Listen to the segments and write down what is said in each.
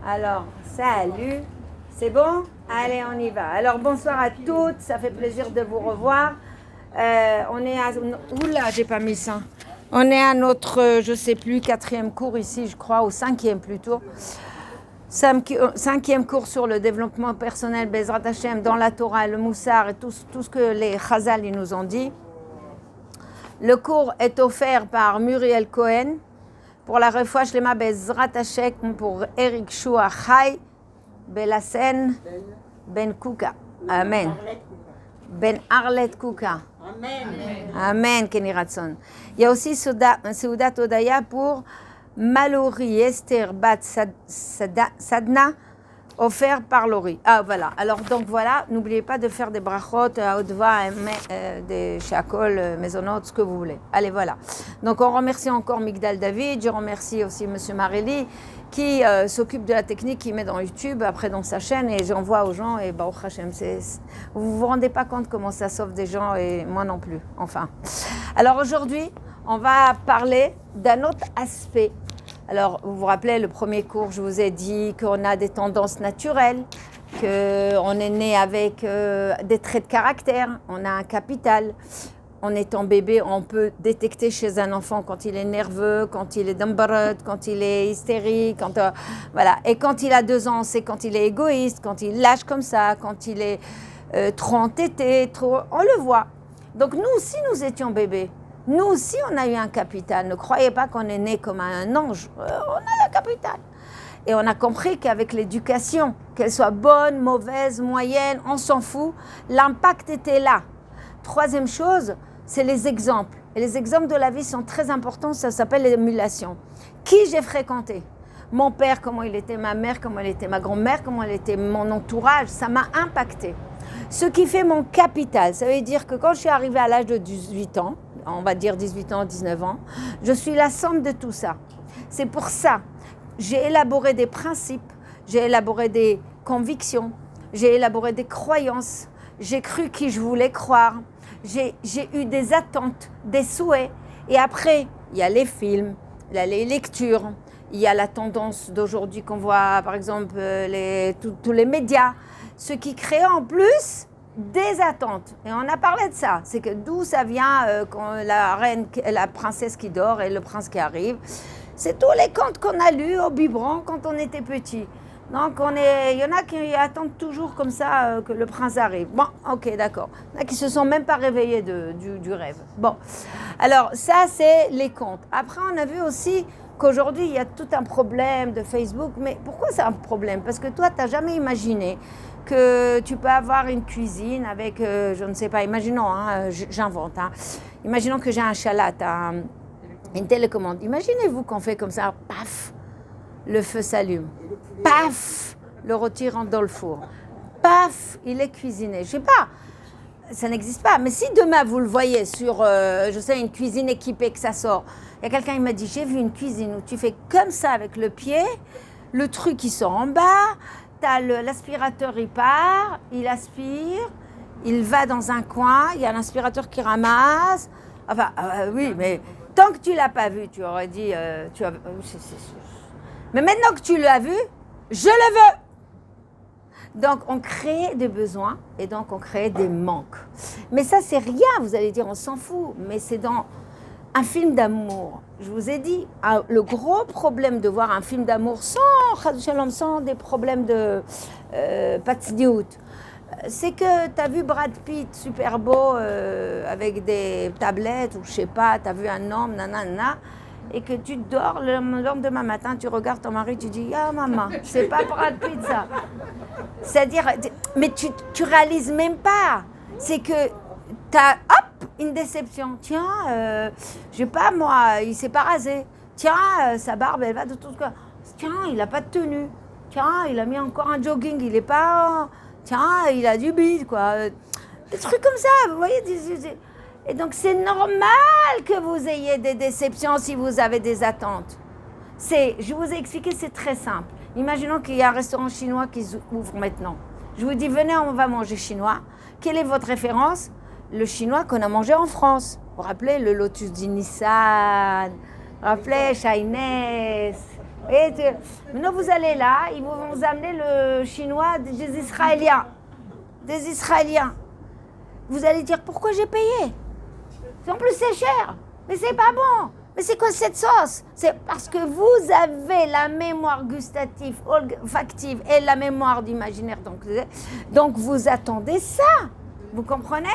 Alors, salut, c'est bon? Allez, on y va. Alors, bonsoir à toutes, ça fait plaisir de vous revoir. On est à... Oula, j'ai pas mis ça. On est à notre, je sais plus, 4e cours ici, je crois, ou 5e plutôt. 5e cours sur le développement personnel, Bezrat Hashem, dans la Torah, le Moussar et tout ce que les Chazal ils nous ont dit. Le cours est offert par Muriel Cohen pour la Refoua Shlema Bezrat Hashem pour Eric Shua Chai Belassen Ben Kuka. Amen. Ben Arlet Kuka. Amen. Amen, Kenny Ratson. Il y a aussi Seudat Odaya pour Mallory Esther Bat Sadna, offert par Laurie. Ah, voilà. Alors, donc voilà, n'oubliez pas de faire des brachot à haute voix, des shakol, maisonot, ce que vous voulez. Allez, voilà. Donc, on remercie encore Migdal David. Je remercie aussi M. Marelli qui s'occupe de la technique, qui met dans YouTube, après dans sa chaîne, et j'envoie aux gens, et Baruch Hashem, vous vous rendez pas compte comment ça sauve des gens, et moi non plus, enfin. Alors aujourd'hui, on va parler d'un autre aspect. Alors, vous vous rappelez, le premier cours, je vous ai dit qu'on a des tendances naturelles, qu'on est né avec des traits de caractère, on a un capital. En étant bébé, on peut détecter chez un enfant quand il est nerveux, quand il est dumbarot, quand il est hystérique, voilà. Et quand il a 2 ans, c'est quand il est égoïste, quand il lâche comme ça, quand il est trop entêté, on le voit. Donc nous aussi, nous étions bébés. Nous aussi, on a eu un capital. Ne croyez pas qu'on est né comme un ange. On a le capital. Et on a compris qu'avec l'éducation, qu'elle soit bonne, mauvaise, moyenne, on s'en fout, l'impact était là. Troisième chose, c'est les exemples. Et les exemples de la vie sont très importants, ça s'appelle l'émulation. Qui j'ai fréquenté? Mon père, comment il était, ma mère, comment elle était, ma grand-mère, comment elle était, mon entourage, ça m'a impacté. Ce qui fait mon capital, ça veut dire que quand je suis arrivée à l'âge de 18 ans, on va dire 18 ans, 19 ans, je suis la somme de tout ça. C'est pour ça, j'ai élaboré des principes, j'ai élaboré des convictions, j'ai élaboré des croyances, j'ai cru qui je voulais croire, j'ai eu des attentes, des souhaits. Et après, il y a les films, il y a les lectures, il y a la tendance d'aujourd'hui qu'on voit, par exemple, tous les médias, ce qui crée en plus des attentes. Et on a parlé de ça. C'est que d'où ça vient quand la princesse qui dort et le prince qui arrive. C'est tous les contes qu'on a lus au biberon quand on était petit. Donc, il y en a qui attendent toujours comme ça que le prince arrive. Bon, ok, d'accord. Il y en a qui se sont même pas réveillés du rêve. Bon, alors ça, c'est les contes. Après, on a vu aussi qu'aujourd'hui, il y a tout un problème de Facebook. Mais pourquoi c'est un problème? Parce que toi, tu n'as jamais imaginé que tu peux avoir une cuisine avec, je ne sais pas, imaginons, j'invente. Imaginons que j'ai un chalat, une télécommande. Imaginez-vous qu'on fait comme ça, paf, le feu s'allume. Paf, le rôti rentre dans le four. Paf, il est cuisiné. Je sais pas, ça n'existe pas. Mais si demain vous le voyez sur, une cuisine équipée que ça sort, il y a quelqu'un qui m'a dit, j'ai vu une cuisine où tu fais comme ça avec le pied, le truc il sort en bas, t'as l'aspirateur il part, il aspire, il va dans un coin, il y a l'aspirateur qui ramasse. Enfin, oui, mais tant que tu l'as pas vu, tu aurais dit, mais maintenant que tu l'as vu, je le veux. Donc, on crée des besoins et donc on crée des manques. Mais ça, c'est rien, vous allez dire, on s'en fout. Mais c'est dans un film d'amour. Je vous ai dit, le gros problème de voir un film d'amour sans des problèmes de patsniout, c'est que tu as vu Brad Pitt super beau avec des tablettes ou je sais pas, tu as vu un homme, nanana, et que tu dors, le lendemain matin, tu regardes ton mari, tu dis « Ah maman, c'est pas Brad Pitt ça ». C'est-à-dire, mais tu réalises même pas. C'est que tu as, une déception. Tiens, je sais pas moi, il s'est pas rasé. Tiens, sa barbe, elle va de tout cas. Tiens, il a pas de tenue. Tiens, il a mis encore un jogging, il est pas... Tiens, il a du bide, quoi. Des trucs comme ça, vous voyez. Et donc, c'est normal que vous ayez des déceptions si vous avez des attentes. Je vous ai expliqué, c'est très simple. Imaginons qu'il y a un restaurant chinois qui ouvre maintenant. Je vous dis, venez, on va manger chinois. Quelle est votre référence? Le chinois qu'on a mangé en France. Vous vous rappelez le lotus du Nissan? Vous vous rappelez Chinese? Et maintenant, vous allez là, ils vont vous amener le chinois des Israéliens. Des Israéliens. Vous allez dire, pourquoi j'ai payé? En plus, c'est cher. Mais c'est pas bon. Mais c'est quoi cette sauce? C'est parce que vous avez la mémoire gustative, olfactive et la mémoire d'imaginaire. Donc vous attendez ça. Vous comprenez?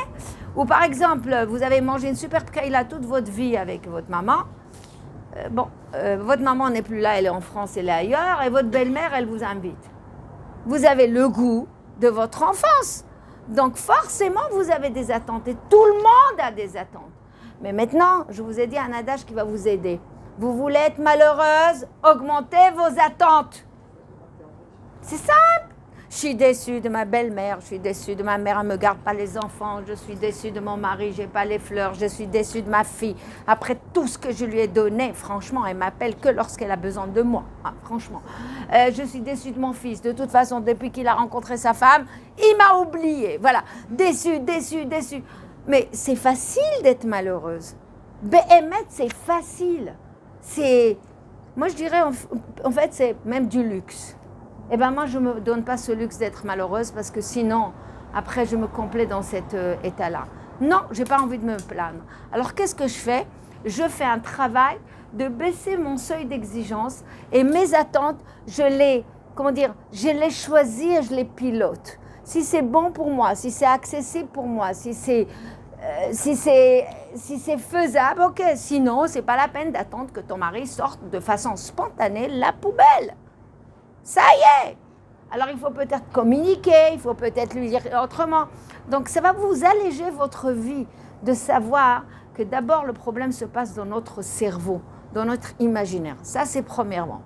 Ou par exemple, vous avez mangé une super kaila toute votre vie avec votre maman. Votre maman n'est plus là, elle est en France, elle est ailleurs. Et votre belle-mère, elle vous invite. Vous avez le goût de votre enfance. Donc forcément, vous avez des attentes. Et tout le monde a des attentes. Mais maintenant, je vous ai dit un adage qui va vous aider. Vous voulez être malheureuse, augmentez vos attentes. C'est simple. Je suis déçue de ma belle-mère, je suis déçue de ma mère, elle ne me garde pas les enfants, je suis déçue de mon mari, je n'ai pas les fleurs, je suis déçue de ma fille. Après tout ce que je lui ai donné, franchement, elle m'appelle que lorsqu'elle a besoin de moi, franchement. Je suis déçue de mon fils, de toute façon, depuis qu'il a rencontré sa femme, il m'a oubliée. Voilà, déçue, déçue, déçue. Mais c'est facile d'être malheureuse. Béhémeth, c'est facile. Moi, je dirais, en fait, c'est même du luxe. Eh bien, moi, je ne me donne pas ce luxe d'être malheureuse parce que sinon, après, je me complais dans cet état-là. Non, je n'ai pas envie de me plaindre. Alors, qu'est-ce que je fais? Je fais un travail de baisser mon seuil d'exigence et mes attentes, je les choisis et je les pilote. Si c'est bon pour moi, si c'est accessible pour moi, si c'est faisable, ok. Sinon, c'est pas la peine d'attendre que ton mari sorte de façon spontanée la poubelle. Ça y est. Alors, il faut peut-être communiquer, il faut peut-être lui dire autrement. Donc, ça va vous alléger votre vie de savoir que d'abord, le problème se passe dans notre cerveau, dans notre imaginaire. Ça, c'est premièrement.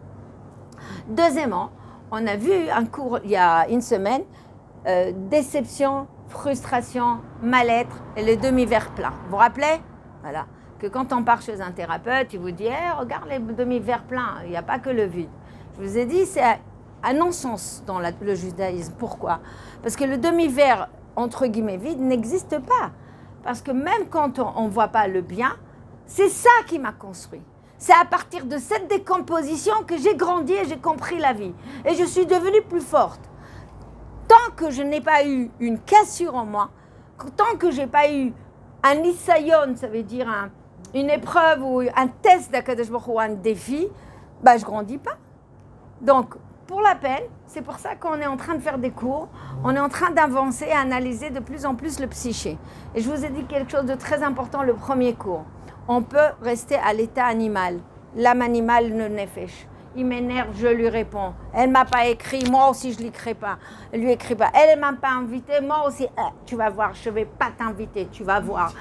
Deuxièmement, on a vu un cours il y a une semaine, déception, frustration, mal-être et le demi-verre plein. Vous vous rappelez? Voilà. Que quand on part chez un thérapeute, il vous dit hey, regarde les demi-verres pleins, il n'y a pas que le vide. Je vous ai dit, c'est un non-sens dans le judaïsme. Pourquoi? Parce que le demi-verre, entre guillemets, vide n'existe pas. Parce que même quand on ne voit pas le bien, c'est ça qui m'a construit. C'est à partir de cette décomposition que j'ai grandi et j'ai compris la vie. Et je suis devenue plus forte. Tant que je n'ai pas eu une cassure en moi, tant que je n'ai pas eu un isayon, ça veut dire une épreuve ou un test d'Akadosh Baruch Hu ou un défi, je ne grandis pas. Donc, pour la peine, c'est pour ça qu'on est en train de faire des cours, on est en train d'avancer et analyser de plus en plus le psyché. Et je vous ai dit quelque chose de très important, le premier cours. On peut rester à l'état animal, l'âme animale ne nefesh. Il m'énerve, je lui réponds. Elle ne m'a pas écrit, moi aussi je ne lui écris pas. Elle ne m'a pas invité, moi aussi. Tu vas voir, je ne vais pas t'inviter, tu vas voir.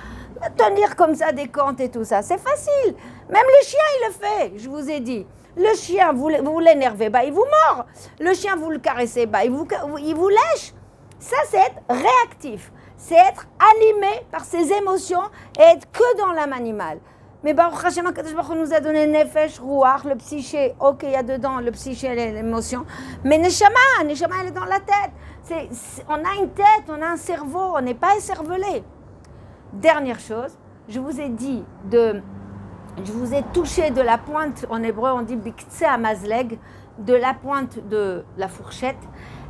Tenir comme ça des comptes et tout ça, c'est facile. Même le chien, il le fait, je vous ai dit. Le chien, vous l'énervez, il vous mord. Le chien, vous le caressez, il vous lèche. Ça, c'est être réactif. C'est être animé par ses émotions et être que dans l'âme animale. Mais Baruch Hashem, Akadosh Baruch Hu nous a donné Nefesh, Ruach, le psyché. Ok, il y a dedans le psyché et l'émotion. Mais Neshama, elle est dans la tête. On a une tête, on a un cerveau, on n'est pas écervelé. Dernière chose, je vous ai touché de la pointe, en hébreu on dit Biktseh Amazleg, de la pointe de la fourchette.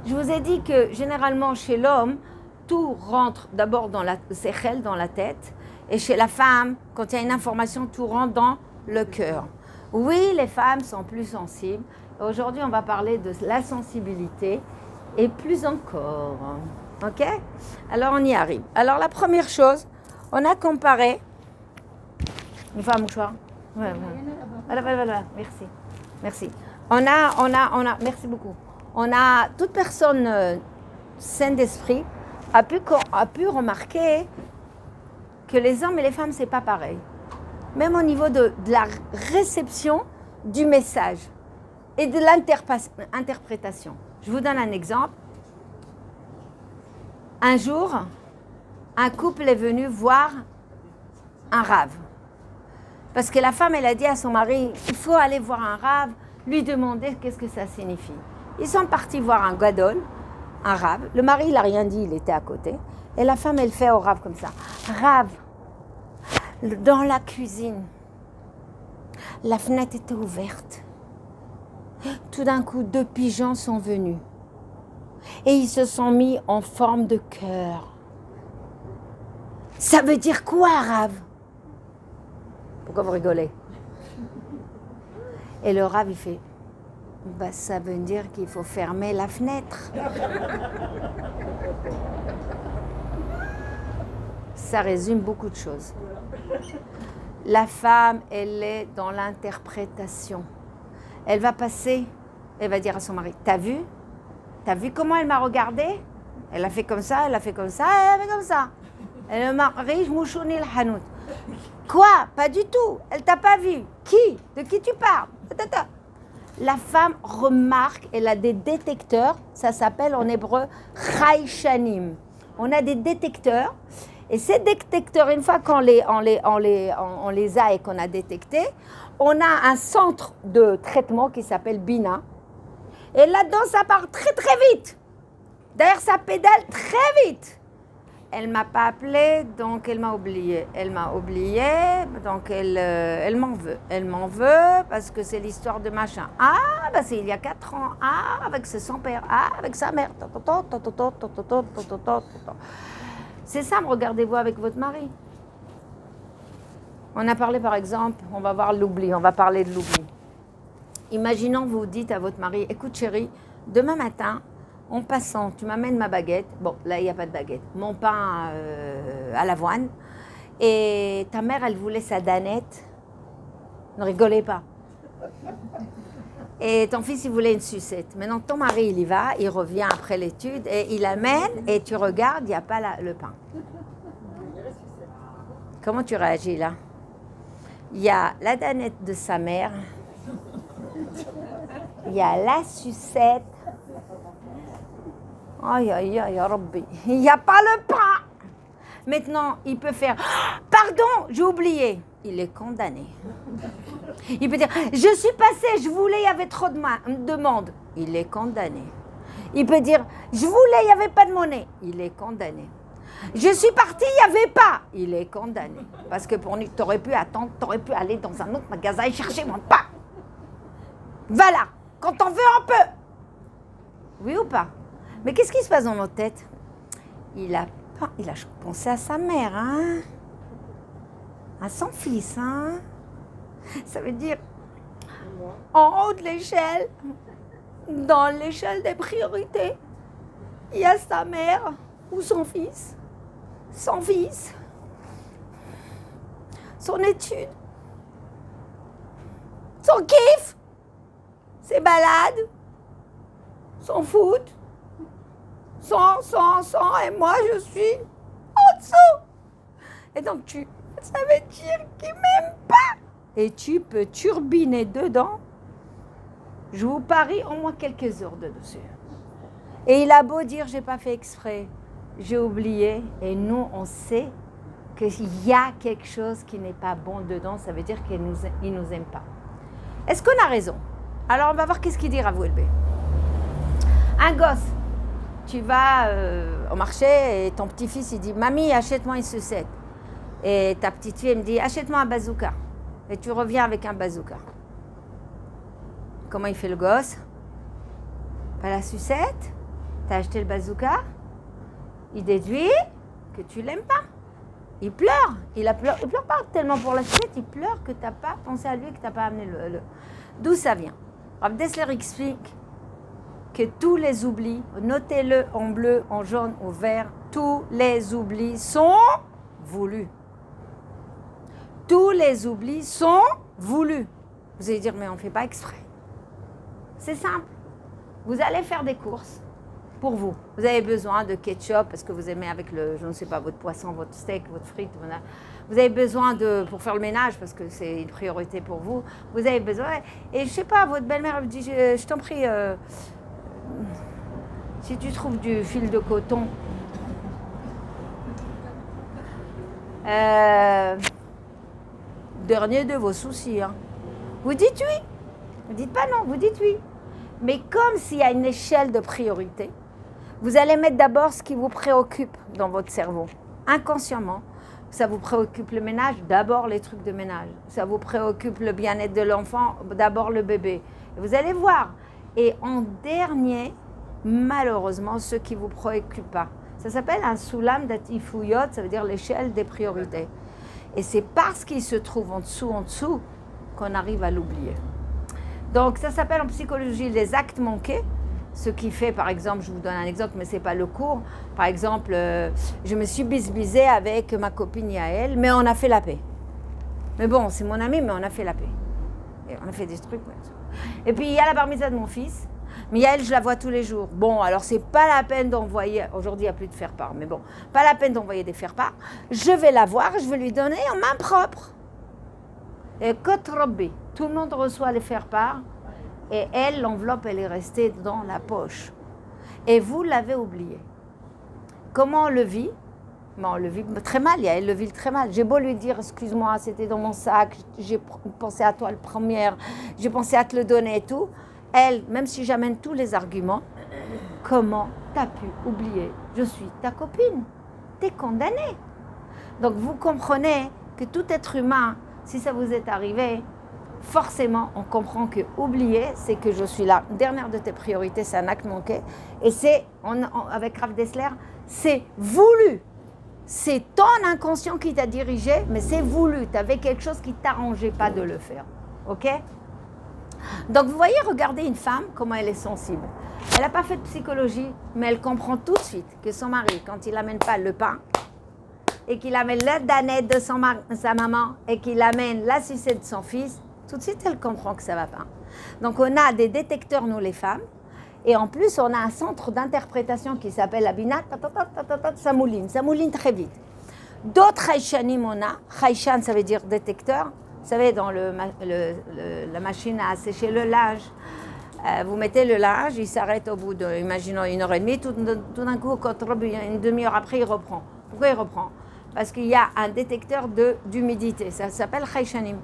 Je vous ai dit que généralement chez l'homme, tout rentre d'abord dans la sechel, dans la tête. Et chez la femme, quand il y a une information, tout rentre dans le cœur. Oui, les femmes sont plus sensibles. Aujourd'hui, on va parler de la sensibilité et plus encore. OK? Alors, on y arrive. Alors, la première chose, on a comparé... Une fois un mouchoir. Ouais. Voilà. Merci. Merci beaucoup. Toute personne saine d'esprit a pu remarquer que les hommes et les femmes, c'est pas pareil. Même au niveau de la réception du message et de l'interprétation. Je vous donne un exemple. Un jour, un couple est venu voir un rave. Parce que la femme, elle a dit à son mari, il faut aller voir un rave, lui demander qu'est-ce que ça signifie. Ils sont partis voir un gadol, un rave. Le mari, il n'a rien dit, il était à côté. Et la femme, elle fait au rave comme ça. Rave, dans la cuisine, la fenêtre était ouverte. Tout d'un coup, 2 pigeons sont venus. Et ils se sont mis en forme de cœur. Ça veut dire quoi, Rav? Pourquoi vous rigolez? Et le Rav, il fait, bah, ça veut dire qu'il faut fermer la fenêtre. Ça résume beaucoup de choses. La femme, elle est dans l'interprétation. Elle va passer, elle va dire à son mari, t'as vu comment elle m'a regardée? Elle a fait comme ça, elle a fait comme ça, elle a fait comme ça. Et le mari, je mouchouni le hanout. Quoi? Pas du tout. Elle t'a pas vu. Qui? De qui tu parles? La femme remarque, elle a des détecteurs, ça s'appelle en hébreu chayshanim. On a des détecteurs, et ces détecteurs, une fois qu'on les a et qu'on a détectés, on a un centre de traitement qui s'appelle Bina. Et là-dedans, ça part très très vite. D'ailleurs, ça pédale très vite. Elle ne m'a pas appelé, donc elle m'a oublié. Elle m'a oublié, donc elle m'en veut. Elle m'en veut parce que c'est l'histoire de machin. Ah, bah c'est il y a 4 ans. Ah, avec son père. Ah, avec sa mère. C'est ça, regardez-vous avec votre mari. On a parlé par exemple, on va voir l'oubli, on va parler de l'oubli. Imaginons vous dites à votre mari, écoute chérie, demain matin, en passant, tu m'amènes ma baguette. Bon, là, il n'y a pas de baguette. Mon pain à l'avoine. Et ta mère, elle voulait sa danette. Ne rigolez pas. Et ton fils, il voulait une sucette. Maintenant, ton mari, il y va, il revient après l'étude et il amène et tu regardes, il n'y a pas le pain. Comment tu réagis là? Il y a la danette de sa mère. Il y a la sucette. Aïe, aïe, aïe, Rabbi. Il n'y a pas le pain. Maintenant, il peut faire « Pardon, j'ai oublié ». Il est condamné. Il peut dire « Je suis passé, je voulais, il y avait trop de monde ». Il est condamné. Il peut dire « Je voulais, il n'y avait pas de monnaie ». Il est condamné. Je suis parti, il n'y avait pas. Il est condamné. Parce que pour nous, tu aurais pu attendre, tu aurais pu aller dans un autre magasin et chercher mon pain. Voilà, quand on veut, on peut. Oui ou pas? Mais qu'est-ce qui se passe dans nos têtes? Il a pensé à sa mère, hein? À son fils, hein? Ça veut dire, en haut de l'échelle, dans l'échelle des priorités, il y a sa mère ou son fils, son étude, son kiff, ses balades, son foot, et moi je suis en dessous. Et donc ça veut dire qu'il m'aime pas. Et tu peux turbiner dedans, je vous parie au moins quelques heures de dessus. Et il a beau dire j'ai pas fait exprès, j'ai oublié, et nous on sait qu'il y a quelque chose qui n'est pas bon dedans, ça veut dire qu'il nous aime pas. Est-ce qu'on a raison? Alors on va voir qu'est-ce qu'il dit Rav Welbe. Un gosse, tu vas au marché et ton petit-fils il dit « Mamie, achète-moi une sucette ». Et ta petite fille elle me dit « Achète-moi un bazooka ». Et tu reviens avec un bazooka. Comment il fait le gosse? Pas la sucette? T'as acheté le bazooka? Il déduit que tu l'aimes pas. Il pleure. Il pleure pas tellement pour la sucette, il pleure que t'as pas pensé à lui, que t'as pas amené le... D'où ça vient? Rav Dessler explique que tous les oublis, notez-le en bleu, en jaune, en vert, tous les oublis sont voulus. Tous les oublis sont voulus. Vous allez dire, mais on ne fait pas exprès. C'est simple. Vous allez faire des courses pour vous. Vous avez besoin de ketchup parce que vous aimez avec je ne sais pas, votre poisson, votre steak, votre frite. Vous avez besoin pour faire le ménage parce que c'est une priorité pour vous. Vous avez besoin. Et je ne sais pas, votre belle-mère vous dit, je t'en prie, si tu trouves du fil de coton, dernier de vos soucis. Hein. Vous dites oui. Vous dites pas non, vous dites oui. Mais comme s'il y a une échelle de priorité, vous allez mettre d'abord ce qui vous préoccupe dans votre cerveau. Inconsciemment, ça vous préoccupe le ménage, d'abord les trucs de ménage. Ça vous préoccupe le bien-être de l'enfant, d'abord le bébé. Et vous allez voir. Et en dernier, malheureusement, ce qui ne vous préoccupe pas. Ça s'appelle un soulam d'atifuyot, ça veut dire l'échelle des priorités. Et c'est parce qu'il se trouve en dessous, qu'on arrive à l'oublier. Donc ça s'appelle en psychologie les actes manqués. Ce qui fait, par exemple, je vous donne un exemple, mais ce n'est pas le cours. Par exemple, je me suis bisbisée avec ma copine Yael, mais on a fait la paix. Mais bon, c'est mon ami, mais on a fait la paix. Et on a fait des trucs. Et puis il y a la bar mitzvah de mon fils. Mais Yael, je la vois tous les jours. Bon, alors c'est pas la peine d'envoyer, aujourd'hui il n'y a plus de faire-part, mais bon, pas la peine d'envoyer des faire-part. Je vais la voir, je vais lui donner en main propre. Et Kotrobi, tout le monde reçoit les faire-part, et elle, l'enveloppe, elle est restée dans la poche. Et vous l'avez oublié. Comment on le vit? Bon, on le vit très mal, Yael le vit très mal. J'ai beau lui dire, excuse-moi, c'était dans mon sac, j'ai pensé à toi la première, j'ai pensé à te le donner et tout. Elle, même si j'amène tous les arguments, comment t'as pu oublier? Je suis ta copine, t'es condamnée. Donc vous comprenez que tout être humain, si ça vous est arrivé, forcément on comprend que oublier, c'est que je suis la dernière de tes priorités, c'est un acte manqué. Et c'est, avec Rav Dessler, c'est voulu. C'est ton inconscient qui t'a dirigé, mais c'est voulu. Tu avais quelque chose qui ne t'arrangeait pas de le faire. Ok? Donc vous voyez, regardez une femme, comment elle est sensible. Elle n'a pas fait de psychologie, mais elle comprend tout de suite que son mari, quand il n'amène pas le pain, et qu'il amène la danette de sa maman, et qu'il amène la sucette de son fils, tout de suite elle comprend que ça ne va pas. Donc on a des détecteurs, nous les femmes, et en plus on a un centre d'interprétation qui s'appelle la Binat, ça mouline très vite. D'autres Haïchanim on a, Haïchan ça veut dire détecteur. Vous savez, dans la machine à sécher le linge, vous mettez le linge, il s'arrête au bout de, imaginons, 1h30, tout d'un coup, une demi-heure après, il reprend. Pourquoi il reprend? Parce qu'il y a un détecteur d'humidité, ça s'appelle Haïchanim.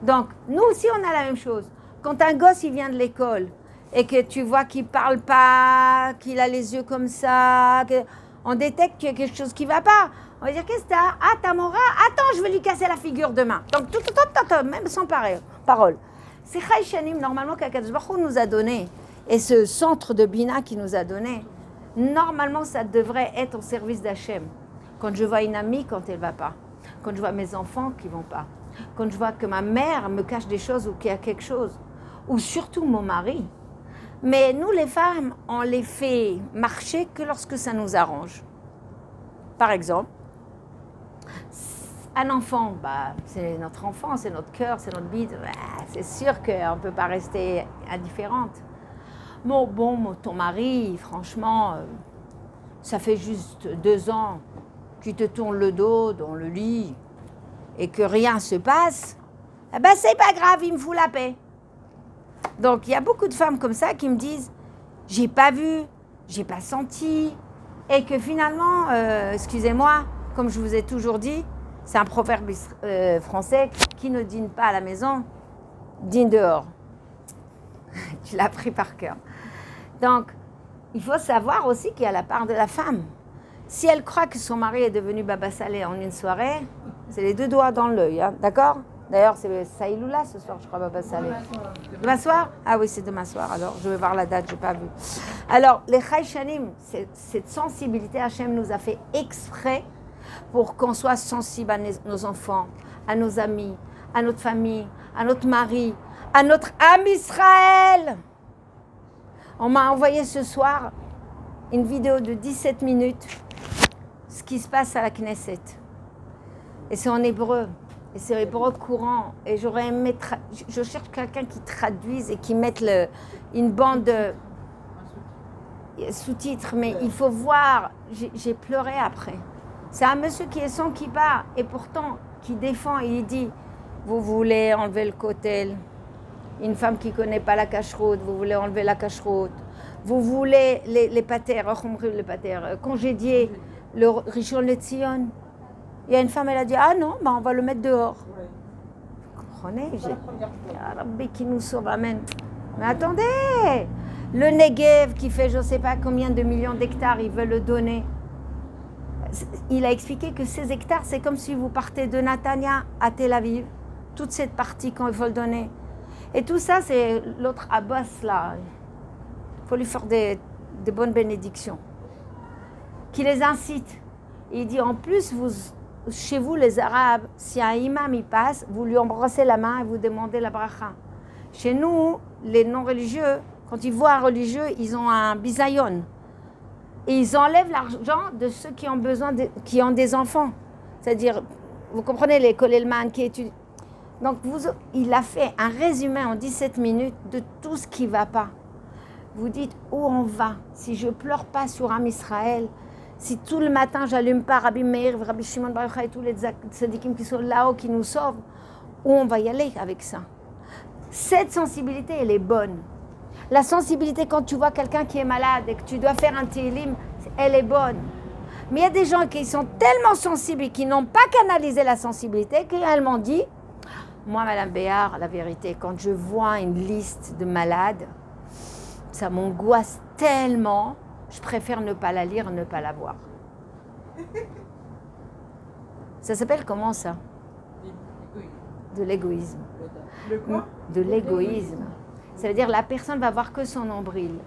Donc, nous aussi, on a la même chose. Quand un gosse, il vient de l'école, et que tu vois qu'il ne parle pas, qu'il a les yeux comme ça, on détecte qu'il y a quelque chose qui ne va pas. On va dire, qu'est-ce que t'as? Ah, t'as mon rat? Attends, je vais lui casser la figure demain. Donc, même sans parole. C'est Haïchanim, normalement, qu'Akadosh Baruch Hu nous a donné. Et ce centre de Bina qui nous a donné, normalement, ça devrait être au service d'Hachem. Quand je vois une amie, quand elle ne va pas. Quand je vois mes enfants qui ne vont pas. Quand je vois que ma mère me cache des choses ou qu'il y a quelque chose. Ou surtout mon mari. Mais nous, les femmes, on les fait marcher que lorsque ça nous arrange. Par exemple, un enfant, c'est notre enfant, c'est notre cœur, c'est notre bide. C'est sûr qu'on ne peut pas rester indifférente. Bon, ton mari, franchement, ça fait juste 2 ans qu'il te tourne le dos dans le lit et que rien ne se passe. C'est pas grave, il me fout la paix. Donc, il y a beaucoup de femmes comme ça qui me disent « j'ai pas vu, j'ai pas senti » et que finalement, excusez-moi, comme je vous ai toujours dit, c'est un proverbe français qui ne dîne pas à la maison, dîne dehors. Tu l'as pris par cœur. Donc, il faut savoir aussi qu'il y a la part de la femme. Si elle croit que son mari est devenu Baba Salé en une soirée, c'est les 2 doigts dans l'œil, hein, d'accord? D'ailleurs, c'est Saïloula ce soir, je crois, Baba Salé. Demain soir? Ah oui, c'est demain soir. Alors, je vais voir la date, je n'ai pas vu. Alors, les Haïchanim, cette sensibilité, Hachem nous a fait exprès pour qu'on soit sensible à nos enfants, à nos amis, à notre famille, à notre mari, à notre âme Israël. On m'a envoyé ce soir une vidéo de 17 minutes, ce qui se passe à la Knesset. Et c'est en hébreu. Et c'est hébreu courant. Et j'aurais aimé... Je cherche quelqu'un qui traduise et qui mette une bande de sous-titres. Mais il faut voir. J'ai pleuré après. C'est un monsieur qui est sans kippa et pourtant qui défend et il dit « Vous voulez enlever le kotel ?» Une femme qui ne connaît pas la cacheroute, vous voulez enlever la cacheroute. Vous voulez les patères, congédier le Rishon LeZion. Il y a une femme, elle a dit, ah non, on va le mettre dehors. Vous comprenez? Rabbi qui nous sauve, amen. Mais attendez, le Negev qui fait je ne sais pas combien de millions d'hectares, ils veulent le donner. Il a expliqué que ces hectares, c'est comme si vous partez de Natania à Tel Aviv, toute cette partie quand il faut le donner. Et tout ça, c'est l'autre Abbas là. Il faut lui faire des bonnes bénédictions. Qui les incite. Il dit en plus, chez vous les Arabes, si un imam y passe, vous lui embrassez la main et vous demandez la bracha. Chez nous, les non-religieux, quand ils voient un religieux, ils ont un bisayon. Et ils enlèvent l'argent de ceux qui ont besoin, qui ont des enfants. C'est-à-dire, vous comprenez, les Kolelman qui étudient. Donc, il a fait un résumé en 17 minutes de tout ce qui ne va pas. Vous dites où on va. Si je ne pleure pas sur Am Israël, si tout le matin, j'allume pas Rabbi Meir, Rabbi Shimon Bar Yochai et tous les tzadikim qui sont là-haut, qui nous sauvent, où on va y aller avec ça? Cette sensibilité, elle est bonne. La sensibilité, quand tu vois quelqu'un qui est malade et que tu dois faire un télim, elle est bonne. Mais il y a des gens qui sont tellement sensibles et qui n'ont pas canalisé la sensibilité qu'elles m'ont dit, moi, Madame Béard, la vérité, quand je vois une liste de malades, ça m'angoisse tellement, je préfère ne pas la lire, ne pas la voir. Ça s'appelle comment ça? De l'égoïsme. De l'égoïsme. Ça veut dire la personne va voir que son nombril.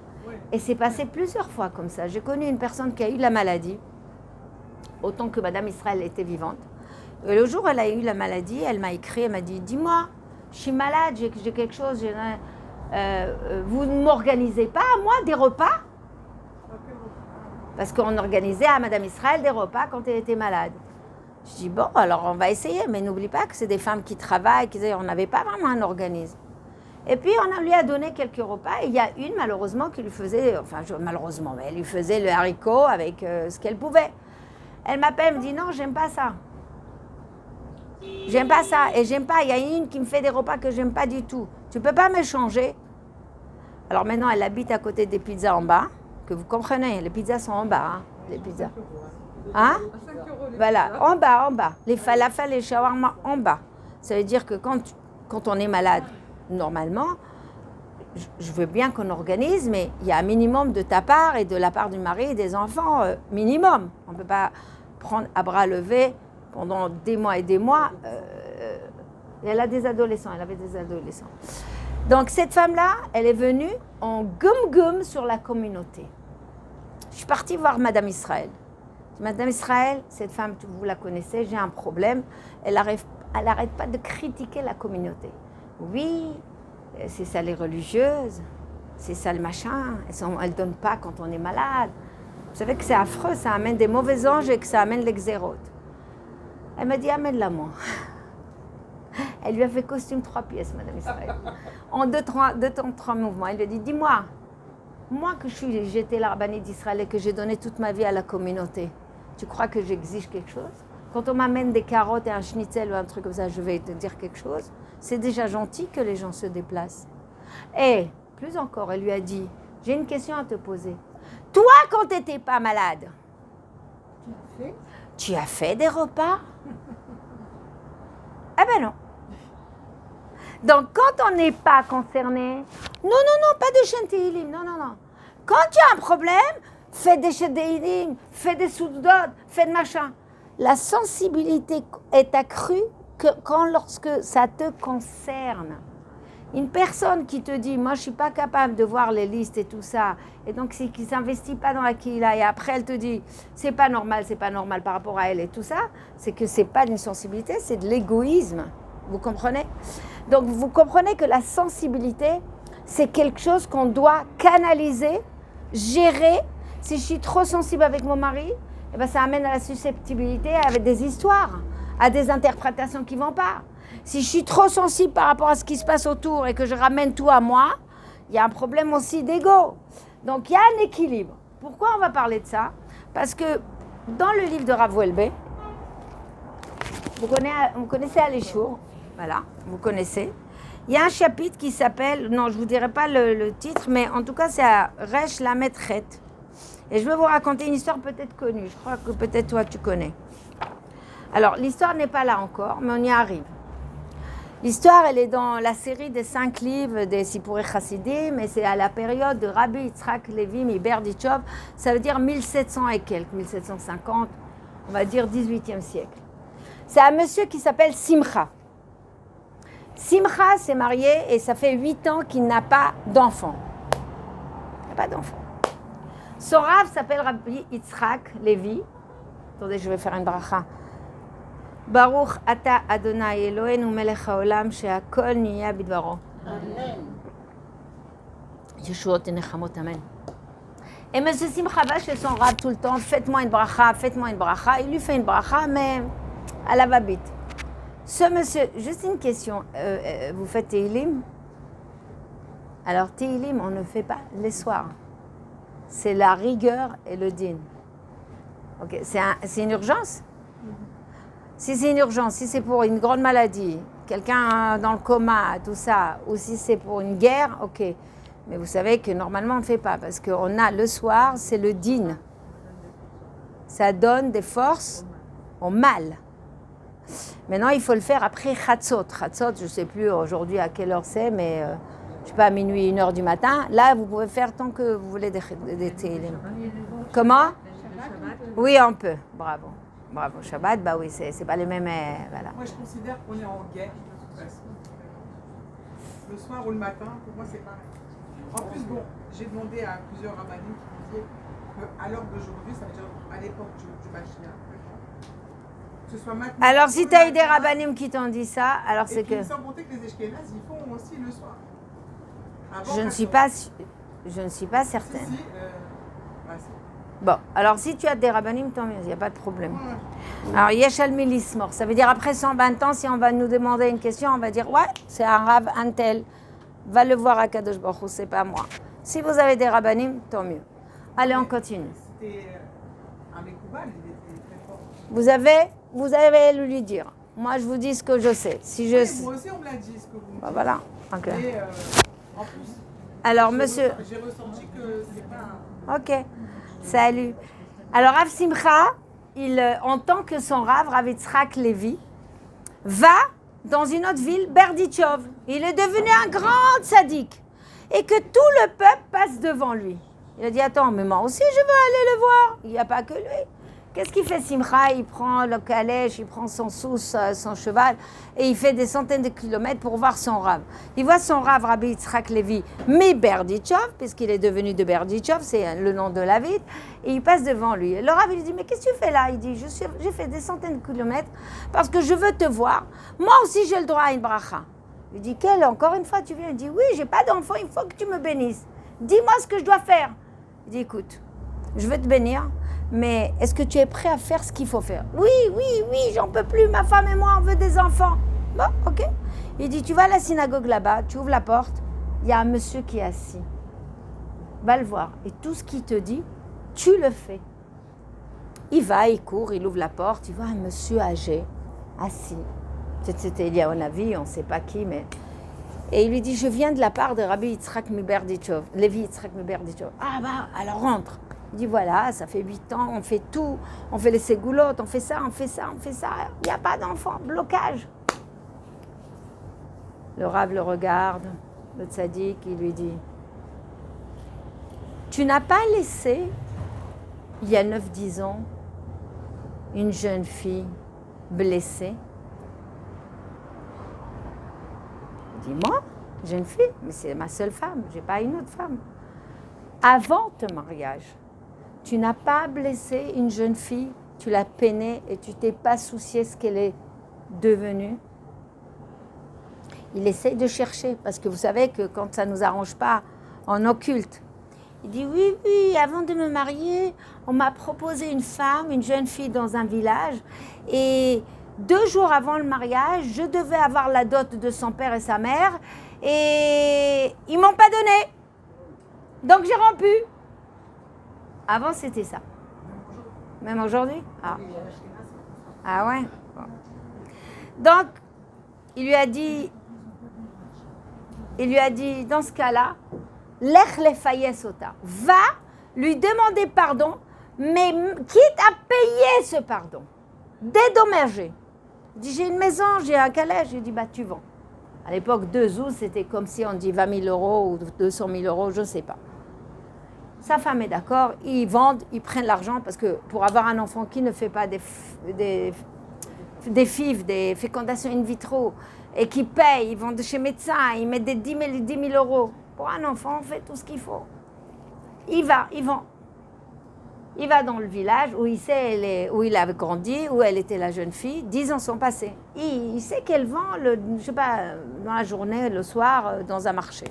Et c'est passé plusieurs fois comme ça. J'ai connu une personne qui a eu la maladie, autant que Madame Israël était vivante. Et le jour où elle a eu la maladie, elle m'a écrit, elle m'a dit, dis-moi, je suis malade, j'ai quelque chose, vous ne m'organisez pas, moi, des repas? Parce qu'on organisait à Madame Israël des repas quand elle était malade. Je dis, bon, alors on va essayer, mais n'oublie pas que c'est des femmes qui travaillent, on n'avait pas vraiment un organisme. Et puis, on lui a donné quelques repas, et il y a une, malheureusement, qui lui faisait, malheureusement, mais elle lui faisait le haricot avec ce qu'elle pouvait. Elle m'appelle, elle me dit, non, j'aime pas ça. J'aime pas ça, et j'aime pas, il y a une qui me fait des repas que j'aime pas du tout. Tu peux pas m'échanger? Alors maintenant, elle habite à côté des pizzas en bas, que vous comprenez, les pizzas sont en bas, hein, les pizzas. Hein? Voilà, en bas. Les falafels, les shawarma en bas. Ça veut dire que quand on est malade, normalement, je veux bien qu'on organise, mais il y a un minimum de ta part et de la part du mari et des enfants, minimum. On ne peut pas prendre à bras levés pendant des mois et des mois. Elle a des adolescents, elle avait des adolescents. Donc cette femme-là, elle est venue en gum-gum sur la communauté. Je suis partie voir Madame Israël. Madame Israël, cette femme, vous la connaissez, j'ai un problème. Elle n'arrête pas de critiquer la communauté. Oui, c'est ça les religieuses, c'est ça le machin. Elles ne donnent pas quand on est malade. Vous savez que c'est affreux, ça amène des mauvais anges et que ça amène l'exérote. Elle m'a dit, amène-la moi. Elle lui a fait costume 3 pièces, Madame Israël. En deux temps, 3 mouvements. Elle lui a dit, dis-moi, moi que j'étais la rabbinite d'Israël et que j'ai donné toute ma vie à la communauté, tu crois que j'exige quelque chose? Quand on m'amène des carottes et un schnitzel ou un truc comme ça, je vais te dire quelque chose. C'est déjà gentil que les gens se déplacent. Et, plus encore, elle lui a dit, j'ai une question à te poser. Toi, quand tu n'étais pas malade, tu as fait des repas? Eh ben non. Donc, quand on n'est pas concerné, non, pas de chantéilim, non. Quand tu as un problème, fais des chantéilim, fais des soudot, fais de machin. La sensibilité est accrue lorsque ça te concerne. Une personne qui te dit, moi je ne suis pas capable de voir les listes et tout ça, et donc qui ne s'investit pas dans la Kihila, et après elle te dit, c'est pas normal par rapport à elle et tout ça, c'est que ce n'est pas d'une sensibilité, c'est de l'égoïsme. Vous comprenez? Donc vous comprenez que la sensibilité, c'est quelque chose qu'on doit canaliser, gérer. Si je suis trop sensible avec mon mari, eh ben ça amène à la susceptibilité avec des histoires, à des interprétations qui ne vont pas. Si je suis trop sensible par rapport à ce qui se passe autour et que je ramène tout à moi, il y a un problème aussi d'ego. Donc il y a un équilibre. Pourquoi on va parler de ça? Parce que dans le livre de Rav Welbe, vous connaissez Alishour, voilà, vous connaissez. Il y a un chapitre qui s'appelle, non je ne vous dirai pas le titre, mais en tout cas c'est à Resh Lamed Chet. Et je vais vous raconter une histoire peut-être connue, je crois que peut-être toi tu connais. Alors l'histoire n'est pas là encore, mais on y arrive. L'histoire, elle est dans la série des 5 livres des Sipourei Chassidim, mais c'est à la période de Rabbi Yitzhak Levi Miberdichov, ça veut dire 1700 et quelques, 1750, on va dire 18e siècle. C'est un monsieur qui s'appelle Simcha. Simcha s'est marié et ça fait 8 ans qu'il n'a pas d'enfant. Il n'a pas d'enfant. Son Rav s'appelle Rabbi Yitzhak Levi. Attendez, je vais faire une bracha. Baruch ata Adonai Eloheinu melech haolam she'akol niya bidvaro. Amen. Yeshuot enechamot amen. Et M. Simcha va chez son Rav tout le temps, faites-moi une bracha, faites-moi une bracha. Il lui fait une bracha, mais à la va-vite. Ce monsieur, juste une question, vous faites Tehillim? Alors Tehillim, on ne fait pas les soirs. C'est la rigueur et le din. Ok, c'est une urgence? Si c'est une urgence, si c'est pour une grande maladie, quelqu'un dans le coma, tout ça, ou si c'est pour une guerre, ok. Mais vous savez que normalement on ne fait pas, parce qu'on a le soir, c'est le din. Ça donne des forces au mal. Maintenant, il faut le faire après Chatzot. Chatzot, je ne sais plus aujourd'hui à quelle heure c'est, mais je ne sais pas, à minuit, 1h du matin. Là, vous pouvez faire tant que vous voulez des Tehillim. Comment? Oui, on peut. Bravo. Bravo. Shabbat, bah oui, c'est pas les mêmes. Voilà. Moi, je considère qu'on est en guerre, de toute façon. Le soir ou le matin, pour moi, c'est pareil. En plus, bon, j'ai demandé à plusieurs rabbinim qui disaient qu'à l'heure d'aujourd'hui, ça veut dire à l'époque du Mashiach, que ce soit maintenant. Alors, si tu as eu des rabbinim qui t'ont dit ça, alors c'est que. Sans compter que les Ashkénazes, ils font aussi le soir. Je ne suis pas certaine. Si, bon, alors si tu as des rabbinim, tant mieux, il n'y a pas de problème. Alors, Yeshal Milismor, ça veut dire après 120 ans, si on va nous demander une question, on va dire ouais, c'est un rab, un tel. Va le voir à Kadosh Baruch Hu, c'est pas moi. Si vous avez des rabbinim, tant mieux. Allez, on continue. C'était un Mekoubal, il était très fort. Vous avez à lui dire. Moi, je vous dis ce que je sais. Si je... Oui, moi aussi, on me l'a dit, ce que vous me dites. Voilà. Okay. Mais en plus, alors, monsieur... J'ai ressenti que c'est pas... Ok. Salut. Alors, Rav Simcha, en tant que son Rav, Rav Yitzhak Levi, va dans une autre ville, Berdichov. Il est devenu un grand tzaddik. Et que tout le peuple passe devant lui. Il a dit, attends, mais moi aussi, je veux aller le voir. Il n'y a pas que lui. Qu'est-ce qu'il fait Simcha? Il prend le calèche, il prend son sous, son cheval, et il fait des centaines de kilomètres pour voir son Rav. Il voit son Rav, Rabbi Yitzhak Levi, mais Berdichov, puisqu'il est devenu de Berdichov, c'est le nom de la ville, et il passe devant lui. Et le Rav, il lui dit, mais qu'est-ce que tu fais là? Il dit, j'ai fait des centaines de kilomètres parce que je veux te voir. Moi aussi, j'ai le droit à une bracha. Il dit, encore une fois, tu viens? Il dit, oui, j'ai pas d'enfant, il faut que tu me bénisses. Dis-moi ce que je dois faire. Il dit, écoute, je veux te bénir, mais est-ce que tu es prêt à faire ce qu'il faut faire? Oui, j'en peux plus, ma femme et moi, on veut des enfants. Bon, ok. Il dit, tu vas à la synagogue là-bas, tu ouvres la porte, il y a un monsieur qui est assis. Va le voir. Et tout ce qu'il te dit, tu le fais. Il va, il court, il ouvre la porte, il voit un monsieur âgé, assis. Peut-être c'était Eliyahu Navi, on ne sait pas qui, mais... Et il lui dit, je viens de la part de Rabbi Yitzhak Miberdichov, Levi Yitzhak Miberdichov. Ah bah, alors rentre. Il dit, voilà, ça fait 8 ans, on fait tout, on fait les ségoulottes, on fait ça, il n'y a pas d'enfant, blocage. Le Rav le regarde, le tzaddik, il lui dit, tu n'as pas laissé, il y a 9-10 ans, une jeune fille blessée? Il dit, moi, jeune fille, mais c'est ma seule femme, je n'ai pas une autre femme. Avant ton mariage, tu n'as pas blessé une jeune fille, tu l'as peinée et tu t'es pas soucié ce qu'elle est devenue. Il essaye de chercher, parce que vous savez que quand ça ne nous arrange pas, on occulte. Il dit, oui, avant de me marier, on m'a proposé une femme, une jeune fille dans un village, et 2 jours avant le mariage, je devais avoir la dot de son père et sa mère, et ils m'ont pas donné. Donc j'ai rompu. Avant, c'était ça. Même aujourd'hui? Ah ouais? Bon. Donc, il lui a dit, dans ce cas-là, Lech lefayesota, va lui demander pardon, mais quitte à payer ce pardon, dédommager. Il dit, j'ai une maison, j'ai un calèche. Je lui dis, bah tu vends. À l'époque, 2 zouz, c'était comme si on dit 20 000 euros ou 200 000 euros, je ne sais pas. Sa femme est d'accord, ils vendent, ils prennent l'argent parce que pour avoir un enfant qui ne fait pas des FIV, des fécondations in vitro, et qui payent, ils vont de chez médecin, ils mettent des 10 000 euros. Pour un enfant, on fait tout ce qu'il faut. Il va dans le village où il sait où il avait grandi, où elle était la jeune fille. 10 ans sont passés. Il sait qu'elle vend, je sais pas, dans la journée, le soir, dans un marché.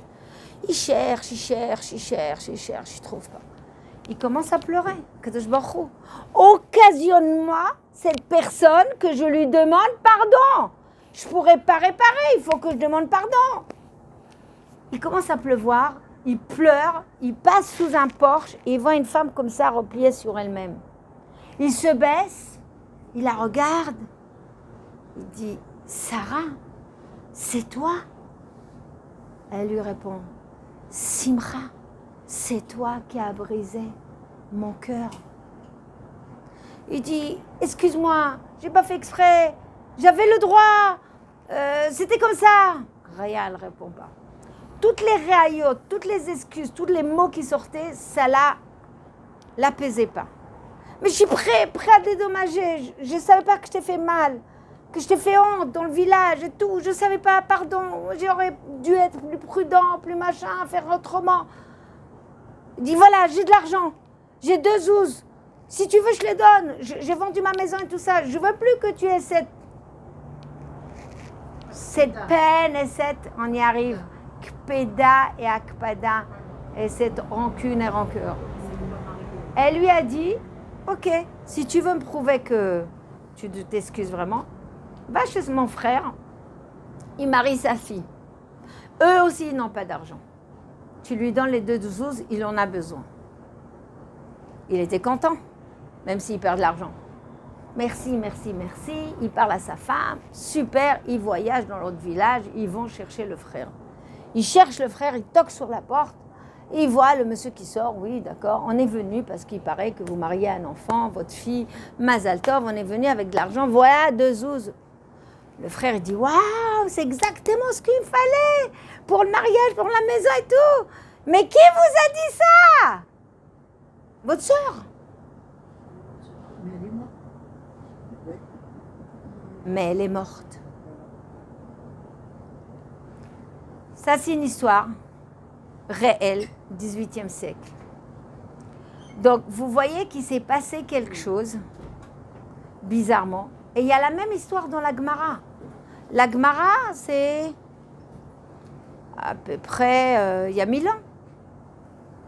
Il cherche, il trouve pas. Il commence à pleurer. Kadosh Baruch Hu, occasionne-moi cette personne que je lui demande pardon. Je pourrais pas réparer, il faut que je demande pardon. Il commence à pleuvoir, il pleure, il passe sous un porche et il voit une femme comme ça repliée sur elle-même. Il se baisse, il la regarde, il dit « Sarah, c'est toi ?» Elle lui répond « Simcha, c'est toi qui as brisé mon cœur. » Il dit « Excuse-moi, j'ai pas fait exprès, j'avais le droit, c'était comme ça. » Rien, elle ne répond pas. Toutes les réaillotes, toutes les excuses, tous les mots qui sortaient, ça l'apaisait pas. Mais je suis prêt à dédommager. Je ne savais pas que je t'ai fait mal, que je t'ai fait honte dans le village et tout. Je ne savais pas, pardon. J'aurais dû être plus prudent, plus machin, faire autrement. Il dit voilà, j'ai de l'argent, j'ai 2 zouzes. Si tu veux, je les donne. J'ai vendu ma maison et tout ça. Je ne veux plus que tu aies cette peine et on y arrive. Kpeda et Akpada, et cette rancune et rancœur. Elle lui a dit, ok, si tu veux me prouver que tu t'excuses vraiment, va chez mon frère, il marie sa fille. Eux aussi, ils n'ont pas d'argent. Tu lui donnes les 2 zouzes, il en a besoin. Il était content, même s'il perd de l'argent. Merci. Il parle à sa femme, super, ils voyagent dans l'autre village, ils vont chercher le frère. Il cherche le frère, il toque sur la porte, et il voit le monsieur qui sort, oui, d'accord, on est venu parce qu'il paraît que vous mariez un enfant, votre fille, Mazal Tov, on est venu avec de l'argent, voilà 2 zouzes. Le frère dit, waouh, c'est exactement ce qu'il fallait pour le mariage, pour la maison et tout. Mais qui vous a dit ça? Votre sœur. Mais elle est morte. Ça, c'est une histoire réelle, 18e siècle. Donc, vous voyez qu'il s'est passé quelque chose, bizarrement. Et il y a la même histoire dans la Gemara. La Gemara, c'est à peu près il y a 1000 ans.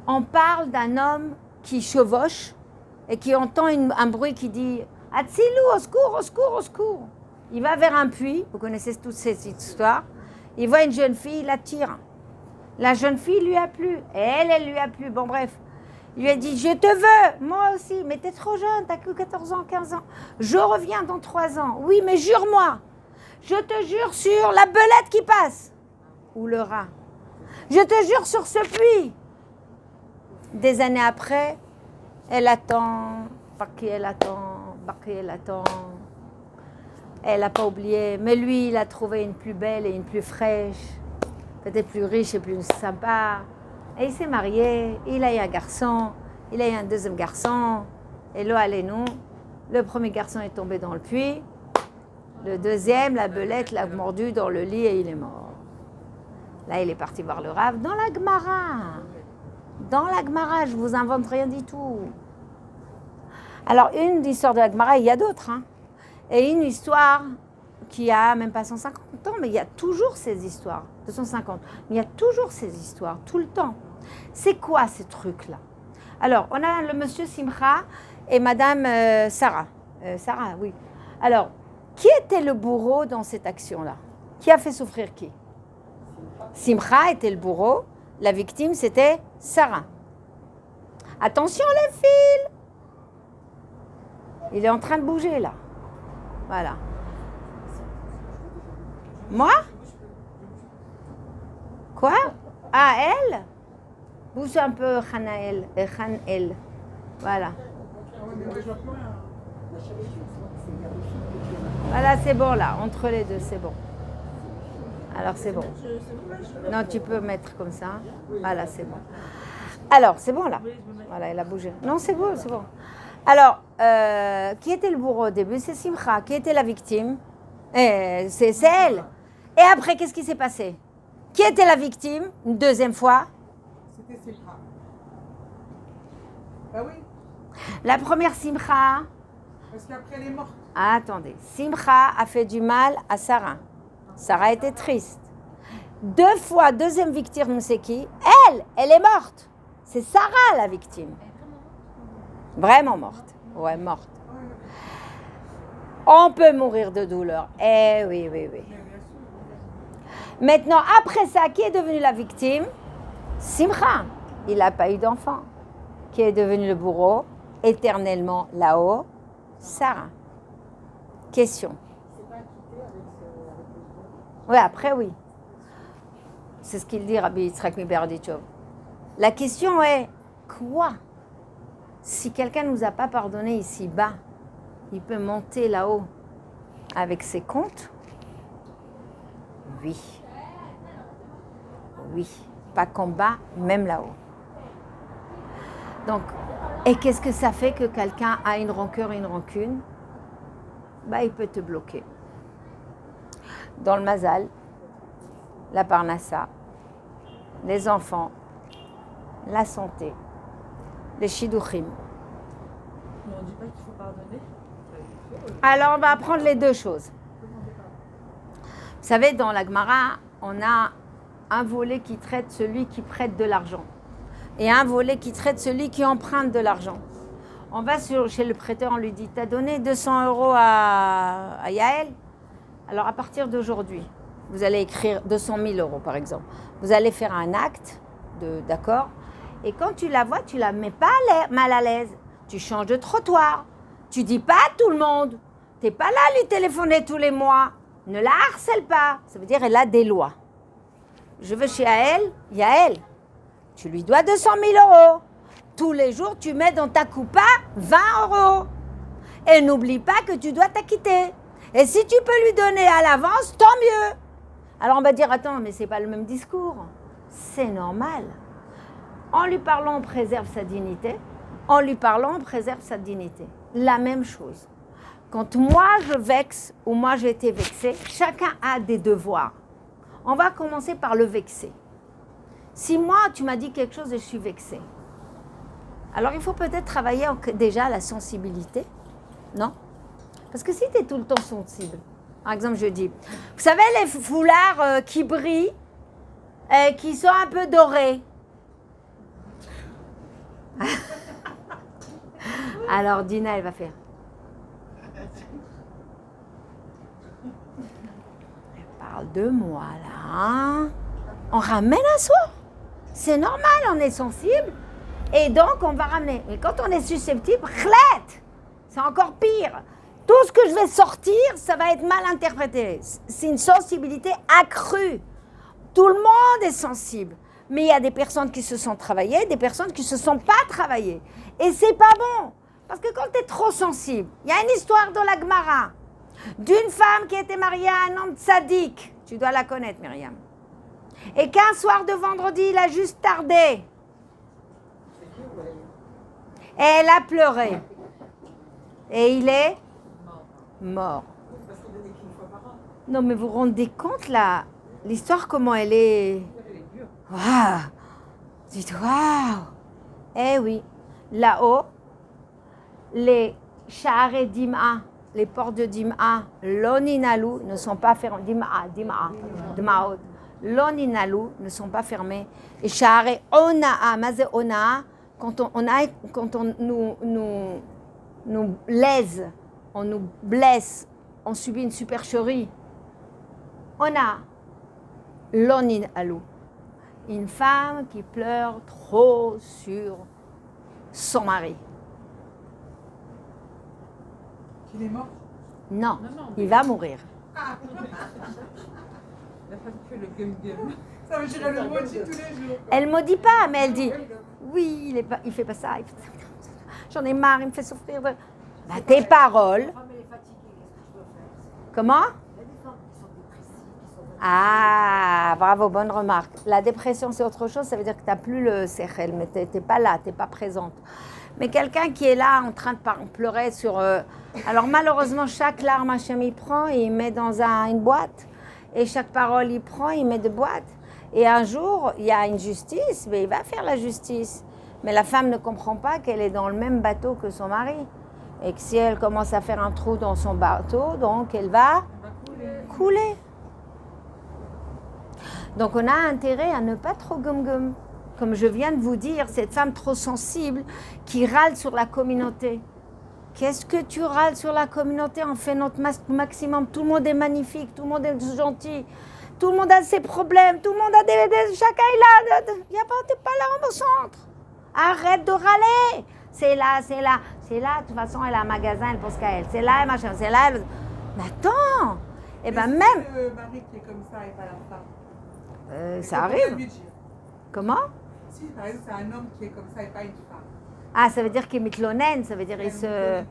On parle d'un homme qui chevauche et qui entend un bruit qui dit « Atsilou, au secours, au secours, au secours !» Il va vers un puits, vous connaissez toutes ces histoires. Il voit une jeune fille, il la tire. La jeune fille lui a plu. Et elle lui a plu. Bon, bref. Il lui a dit, je te veux, moi aussi. Mais t'es trop jeune, t'as que 14 ans, 15 ans. Je reviens dans 3 ans. Oui, mais jure-moi. Je te jure sur la belette qui passe. Ou le rat. Je te jure sur ce puits. Des années après, elle attend. Elle attend. Elle n'a pas oublié, mais lui, il a trouvé une plus belle et une plus fraîche, peut-être plus riche et plus sympa. Et il s'est marié, il a eu un garçon, il a eu un 2e garçon, et là, allez-nous, le premier garçon est tombé dans le puits, le 2e, la belette, l'a mordu dans le lit et il est mort. Là, il est parti voir le Rav dans la Gemara. Dans la Gemara, je vous invente rien du tout. Alors, une histoire de la Gemara, il y a d'autres, hein. Et une histoire qui a même pas 150 ans, mais il y a toujours ces histoires, 250, mais il y a toujours ces histoires, tout le temps. C'est quoi ces trucs-là? Alors, on a le monsieur Simcha et madame Sarah. Sarah, oui. Alors, qui était le bourreau dans cette action-là? Qui a fait souffrir qui? Simcha était le bourreau, la victime c'était Sarah. Attention les fils! Il est en train de bouger là. Voilà. Moi? Quoi? Ah, elle? Bouge un peu, Khanaël. Khanel. Voilà. Voilà, c'est bon là. Entre les deux, c'est bon. Alors, c'est bon. Non, tu peux mettre comme ça. Voilà, c'est bon. Alors, c'est bon là. Voilà, elle a bougé. Non, c'est bon, c'est bon. Alors, qui était le bourreau au début? C'est Simcha. Qui était la victime? C'est elle. Et après, qu'est-ce qui s'est passé? Qui était la victime une deuxième fois? C'était Simcha. Bah oui, La première Simcha, parce qu'après elle est morte. attendez, Simcha a fait du mal à Sarah. Sarah était triste. Deux fois, deuxième victime, c'est qui? Elle est morte. C'est Sarah la victime. Vraiment morte. Ouais, morte. On peut mourir de douleur. Eh oui, oui, oui. Maintenant, après ça, qui est devenu la victime? Simcha. Il n'a pas eu d'enfant. Qui est devenu le bourreau? Éternellement là-haut? Sarah. Question. Oui, après, oui. C'est ce qu'il dit, Rabbi Yitzhak Miberdichov. La question est, quoi? Si quelqu'un ne nous a pas pardonné ici-bas, il peut monter là-haut avec ses comptes? Oui. Oui. Pas combat, même là-haut. Donc, et qu'est-ce que ça fait que quelqu'un a une rancœur et une rancune? Il peut te bloquer. Dans le Mazal, la Parnassa, les enfants, la santé, les Shidduchim. Mais on ne dit pas qu'il faut pardonner. Alors, on va apprendre les deux choses. Vous savez, dans la Gemara, on a un volet qui traite celui qui prête de l'argent et un volet qui traite celui qui emprunte de l'argent. On va chez le prêteur, on lui dit, t'as donné 200 € à Yael? Alors, à partir d'aujourd'hui, vous allez écrire 200 000 € par exemple. Vous allez faire un acte d'accord. Et quand tu la vois, tu la mets pas mal à l'aise. Tu changes de trottoir. Tu dis pas à tout le monde. T'es pas là à lui téléphoner tous les mois. Ne la harcèle pas. Ça veut dire elle a des lois. Je veux chez Yael. Tu lui dois 200 000 €. Tous les jours, tu mets dans ta coupa 20 €. Et n'oublie pas que tu dois t'acquitter. Et si tu peux lui donner à l'avance, tant mieux. Alors on va dire, attends, mais c'est pas le même discours. C'est normal. En lui parlant, on préserve sa dignité. En lui parlant, on préserve sa dignité. La même chose. Quand moi je vexe ou moi j'ai été vexée, chacun a des devoirs. On va commencer par le vexer. Si moi, tu m'as dit quelque chose et je suis vexée, alors il faut peut-être travailler déjà la sensibilité, non? Parce que si tu es tout le temps sensible, par exemple, je dis, vous savez les foulards qui brillent et qui sont un peu dorés. Alors Dina, elle va faire. Elle parle de moi là, hein? On ramène à soi. C'est normal, on est sensible. Et donc, on va ramener. Et quand on est susceptible, c'est encore pire. Tout ce que je vais sortir, ça va être mal interprété. C'est une sensibilité accrue. Tout le monde est sensible. Mais il y a des personnes qui se sont travaillées, des personnes qui ne se sont pas travaillées. Et c'est pas bon. Parce que quand tu es trop sensible, il y a une histoire dans la Gemara d'une femme qui était mariée à un homme tzaddik. Tu dois la connaître, Myriam. Et qu'un soir de vendredi, il a juste tardé. Et elle a pleuré. Et il est mort. Non, mais vous vous rendez compte, là, l'histoire, comment elle est... Waouh! Dites, waouh! Eh oui, là-haut, les Sha'arei Dim'a, les portes de Dim'a, Loninalu, ne sont pas fermées. Dma'ot. Loninalu ne sont pas fermées. Et Sha'arei Ona'a, Mazé Ona'a, quand on nous lèse, on nous blesse, on subit une supercherie. On a l'oninalu, une femme qui pleure trop sur son mari. Il est mort? Non, il va mourir. La femme qui fait le gum-gum. Ça veut dire le maudit tous les jours. Elle ne maudit pas, mais elle dit, oui, il fait pas ça, j'en ai marre, il me fait souffrir. Tes paroles. Comment? Ah, bravo, bonne remarque. La dépression, c'est autre chose, ça veut dire que tu n'as plus le sechel, mais tu n'es pas là, tu n'es pas présente. Mais quelqu'un qui est là en train de pleurer sur... Alors malheureusement, chaque larme, Hachem, il prend et il met dans une boîte. et chaque parole, il prend, il met de boîte. Et un jour, il y a une justice, mais il va faire la justice. Mais la femme ne comprend pas qu'elle est dans le même bateau que son mari. Et que si elle commence à faire un trou dans son bateau, donc elle va couler. Donc on a intérêt à ne pas trop gum-gum. Comme je viens de vous dire, cette femme trop sensible qui râle sur la communauté. Qu'est-ce que tu râles sur la communauté? On fait notre maximum. Tout le monde est magnifique, tout le monde est gentil. Tout le monde a ses problèmes, tout le monde a chacun il a pas, t'es pas là au centre. Arrête de râler. C'est là. De toute façon, elle a un magasin, elle pense qu'à elle. C'est là, machin, c'est là. Mais attends. Et ben même. C'est le mari qui est comme ça et pas la femme. Ça arrive. Lui dire. Comment? Si par exemple c'est un homme qui est comme ça et pas une femme. Ah, ça veut dire qu'il est mitlonen, ça veut dire il se.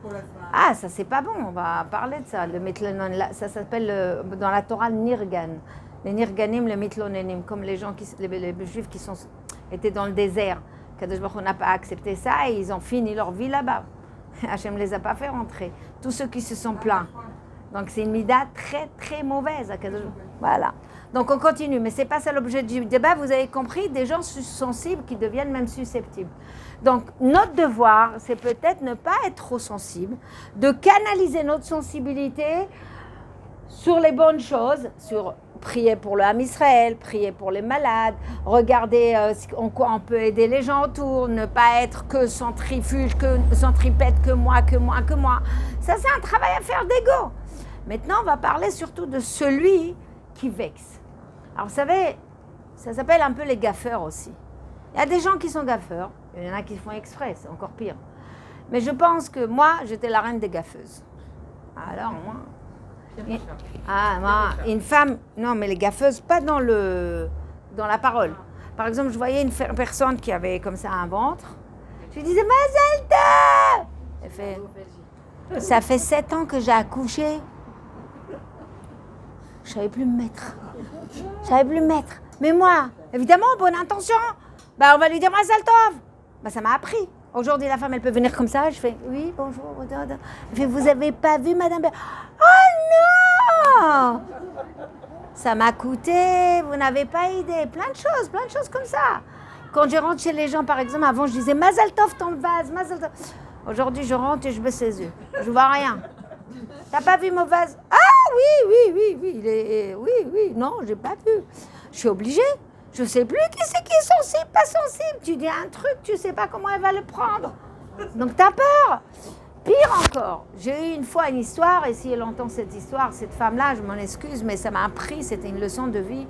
Ah, ça c'est pas bon, on va parler de ça. Le mitlonen, ça s'appelle dans la Torah le nirgan. Les nirganim, le mitlonenim, comme les gens, les juifs qui étaient dans le désert. Kadosh Baruch Hu n'a pas accepté ça et ils ont fini leur vie là-bas. Hachem ne les a pas fait rentrer. Tous ceux qui se sont plaints. Donc c'est une mida très très mauvaise. Voilà. Donc on continue, mais c'est pas ça l'objet du débat. Vous avez compris, des gens sensibles qui deviennent même susceptibles. Donc notre devoir, c'est peut-être ne pas être trop sensible, de canaliser notre sensibilité sur les bonnes choses, sur prier pour le Ham Israël, prier pour les malades, regarder en quoi on peut aider les gens autour, ne pas être que centrifuge, que centripète, que moi. Ça, c'est un travail à faire d'ego. Maintenant, on va parler surtout de celui qui vexe. Alors, vous savez, ça s'appelle un peu les gaffeurs aussi. Il y a des gens qui sont gaffeurs, il y en a qui font exprès, c'est encore pire. Mais je pense que moi, j'étais la reine des gaffeuses. Alors, moi... une femme, non mais les gaffeuses, pas dans la parole. Par exemple, je voyais une personne qui avait comme ça un ventre. Je lui disais, Mazal tov! Elle fait, ça fait 7 ans que j'ai accouché. Je savais plus me mettre. Mais moi, évidemment, bonne intention. On va lui dire Mazal tov. Ça m'a appris. Aujourd'hui, la femme, elle peut venir comme ça. Je fais, oui, bonjour. Elle fait, vous avez pas vu Madame... Oh non! Ça m'a coûté, vous n'avez pas idée. Plein de choses comme ça. Quand je rentre chez les gens, par exemple, avant, je disais Mazal tov ton vase, Mazal tov. Aujourd'hui, je rentre et je baisse les yeux. Je vois rien. T'as pas vu mon vase? Ah oui. Oui. Non, j'ai pas vu. Je suis obligée. Je sais plus qui c'est qui est sensible, pas sensible. Tu dis un truc, tu sais pas comment elle va le prendre. Donc t'as peur. Pire encore, j'ai eu une fois une histoire, et si elle entend cette histoire, cette femme-là, je m'en excuse, mais ça m'a appris, c'était une leçon de vie.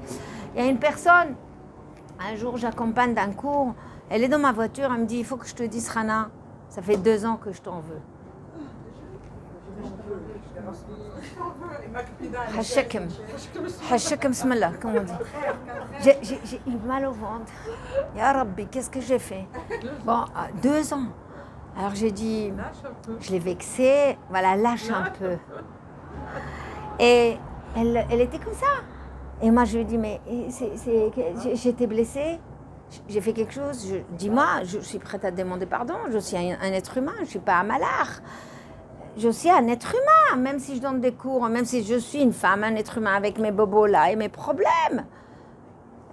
Il y a une personne, un jour j'accompagne d'un cours, elle est dans ma voiture, elle me dit, il faut que je te dise, Rana, ça fait 2 ans que je t'en veux. Hashakem smallah, comme on dit. J'ai eu mal au ventre. Ya Rabbi, qu'est-ce que j'ai fait? 2 ans. Alors j'ai dit, je l'ai vexée, voilà, lâche un peu. Et elle était comme ça. Et moi je lui ai dit, mais j'étais blessée, j'ai fait quelque chose, dis-moi, je suis prête à te demander pardon, je suis un être humain, je ne suis pas un malard. Je suis un être humain, même si je donne des cours, même si je suis une femme, un être humain avec mes bobos là et mes problèmes.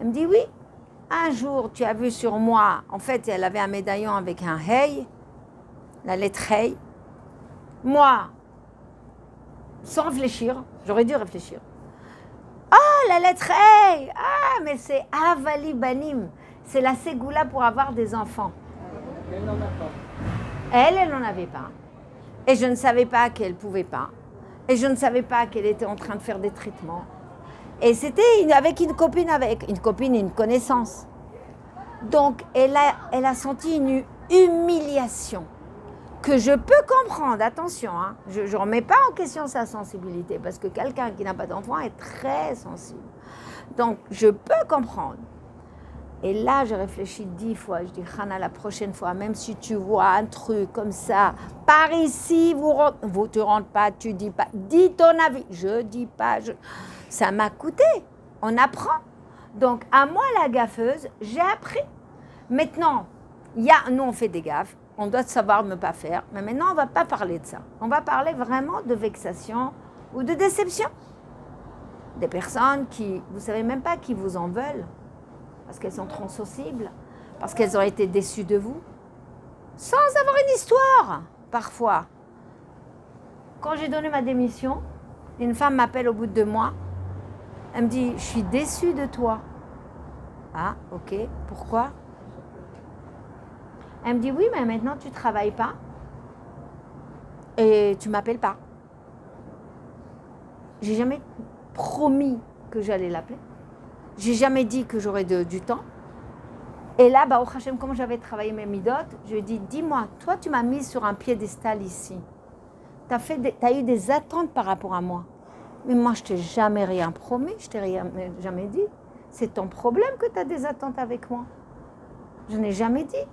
Elle me dit, oui, un jour tu as vu sur moi, en fait elle avait un médaillon avec un hey, la lettre hey. Moi, sans réfléchir, j'aurais dû réfléchir. Oh, la lettre hey! Ah, mais c'est Avali Banim. C'est la ségoula pour avoir des enfants. Elle n'en a pas. Elle n'en avait pas. Et je ne savais pas qu'elle ne pouvait pas. Et je ne savais pas qu'elle était en train de faire des traitements. Et c'était avec une copine, une connaissance. Donc, elle a senti une humiliation que je peux comprendre. Attention, hein, je ne remets pas en question sa sensibilité parce que quelqu'un qui n'a pas d'enfant est très sensible. Donc, je peux comprendre. Et là, je réfléchis 10 fois. Je dis, Hana, la prochaine fois, même si tu vois un truc comme ça, par ici, vous te rentrez pas, tu dis pas, dis ton avis. Je dis pas, ça m'a coûté. On apprend. Donc, à moi, la gaffeuse, j'ai appris. Maintenant, nous, on fait des gaffes. On doit savoir ne pas faire. Mais maintenant, on ne va pas parler de ça. On va parler vraiment de vexation ou de déception. des personnes qui, vous ne savez même pas qui vous en veulent, parce qu'elles sont trop sensibles, parce qu'elles ont été déçues de vous, sans avoir une histoire, parfois. Quand j'ai donné ma démission, une femme m'appelle au bout de 2 mois, elle me dit « Je suis déçue de toi ». Ah, ok, pourquoi? Elle me dit « Oui, mais maintenant tu ne travailles pas et tu ne m'appelles pas ». J'ai jamais promis que j'allais l'appeler. J'ai jamais dit que j'aurais du temps. Et là, au Hachem, comme j'avais travaillé mes midotes, je lui ai dit, dis-moi, toi, tu m'as mis sur un piédestal ici. Tu as eu des attentes par rapport à moi. Mais moi, je t'ai jamais rien promis, je t'ai jamais dit. C'est ton problème que tu as des attentes avec moi. Je n'ai jamais dit.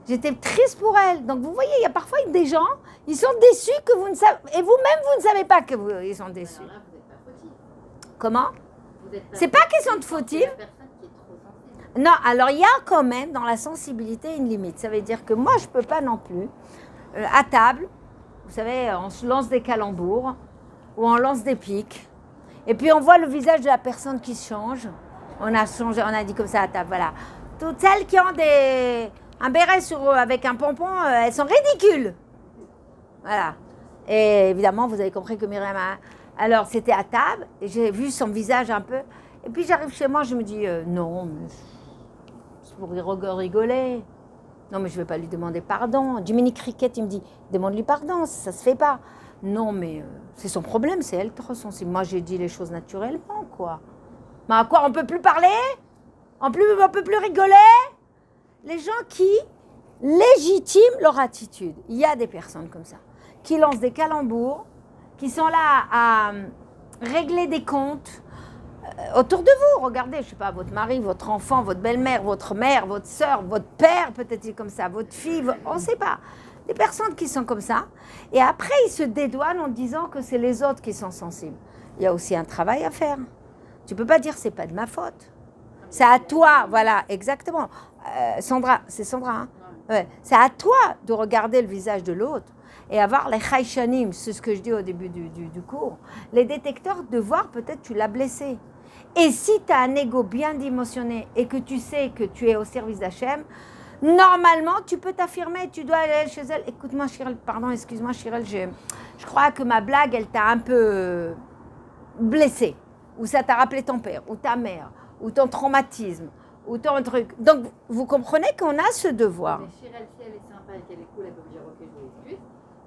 J'étais triste pour elle. Donc, vous voyez, il y a parfois des gens, ils sont déçus que vous ne savez... Et vous-même, vous ne savez pas qu'ils sont déçus. Alors là, vous n'êtes pas fautif. Comment? Vous êtes pas C'est pas question de fautif. C'est la personne qui est trop sensible. Non, alors il y a quand même dans la sensibilité une limite. Ça veut dire que moi, je ne peux pas non plus, à table, vous savez, on se lance des calembours ou on lance des piques. Et puis on voit le visage de la personne qui change. On a changé, on a dit comme ça à table, voilà. Toutes celles qui ont un béret sur eux avec un pompon, elles sont ridicules. Voilà. Et évidemment, vous avez compris que Myriam a... Alors, c'était à table, et j'ai vu son visage un peu. Et puis, j'arrive chez moi, je me dis, non, mais c'est pour rigoler. Non, mais je ne vais pas lui demander pardon. Jiminy Cricket, il me dit, demande-lui pardon, ça ne se fait pas. Non, mais c'est son problème, c'est elle trop sensible. Moi, j'ai dit les choses naturellement, quoi. Mais à quoi, on ne peut plus parler? On ne peut plus rigoler? Les gens qui légitiment leur attitude. Il y a des personnes comme ça, qui lancent des calembours, qui sont là à régler des comptes autour de vous. Regardez, je ne sais pas, votre mari, votre enfant, votre belle-mère, votre mère, votre sœur, votre père, peut-être comme ça, votre fille, on ne sait pas. Des personnes qui sont comme ça. Et après, ils se dédouanent en disant que c'est les autres qui sont sensibles. Il y a aussi un travail à faire. Tu ne peux pas dire c'est pas de ma faute. C'est à toi, voilà, exactement. Sandra, c'est Sandra, hein? Ouais. C'est à toi de regarder le visage de l'autre et avoir les chaïchanim, c'est ce que je dis au début du cours, les détecteurs de voir peut-être tu l'as blessé. Et si tu as un ego bien dimensionné et que tu sais que tu es au service d'Hachem, normalement, tu peux t'affirmer, tu dois aller chez elle. Écoute-moi, Chirel, pardon, excuse-moi, Chirel, je crois que ma blague, elle t'a un peu blessé, ou ça t'a rappelé ton père, ou ta mère, ou ton traumatisme, ou ton truc. Donc, vous comprenez qu'on a ce devoir. Mais Chirel, si elle est sympa et qu'elle est cool, elle peut me dire ok, je m'excuse.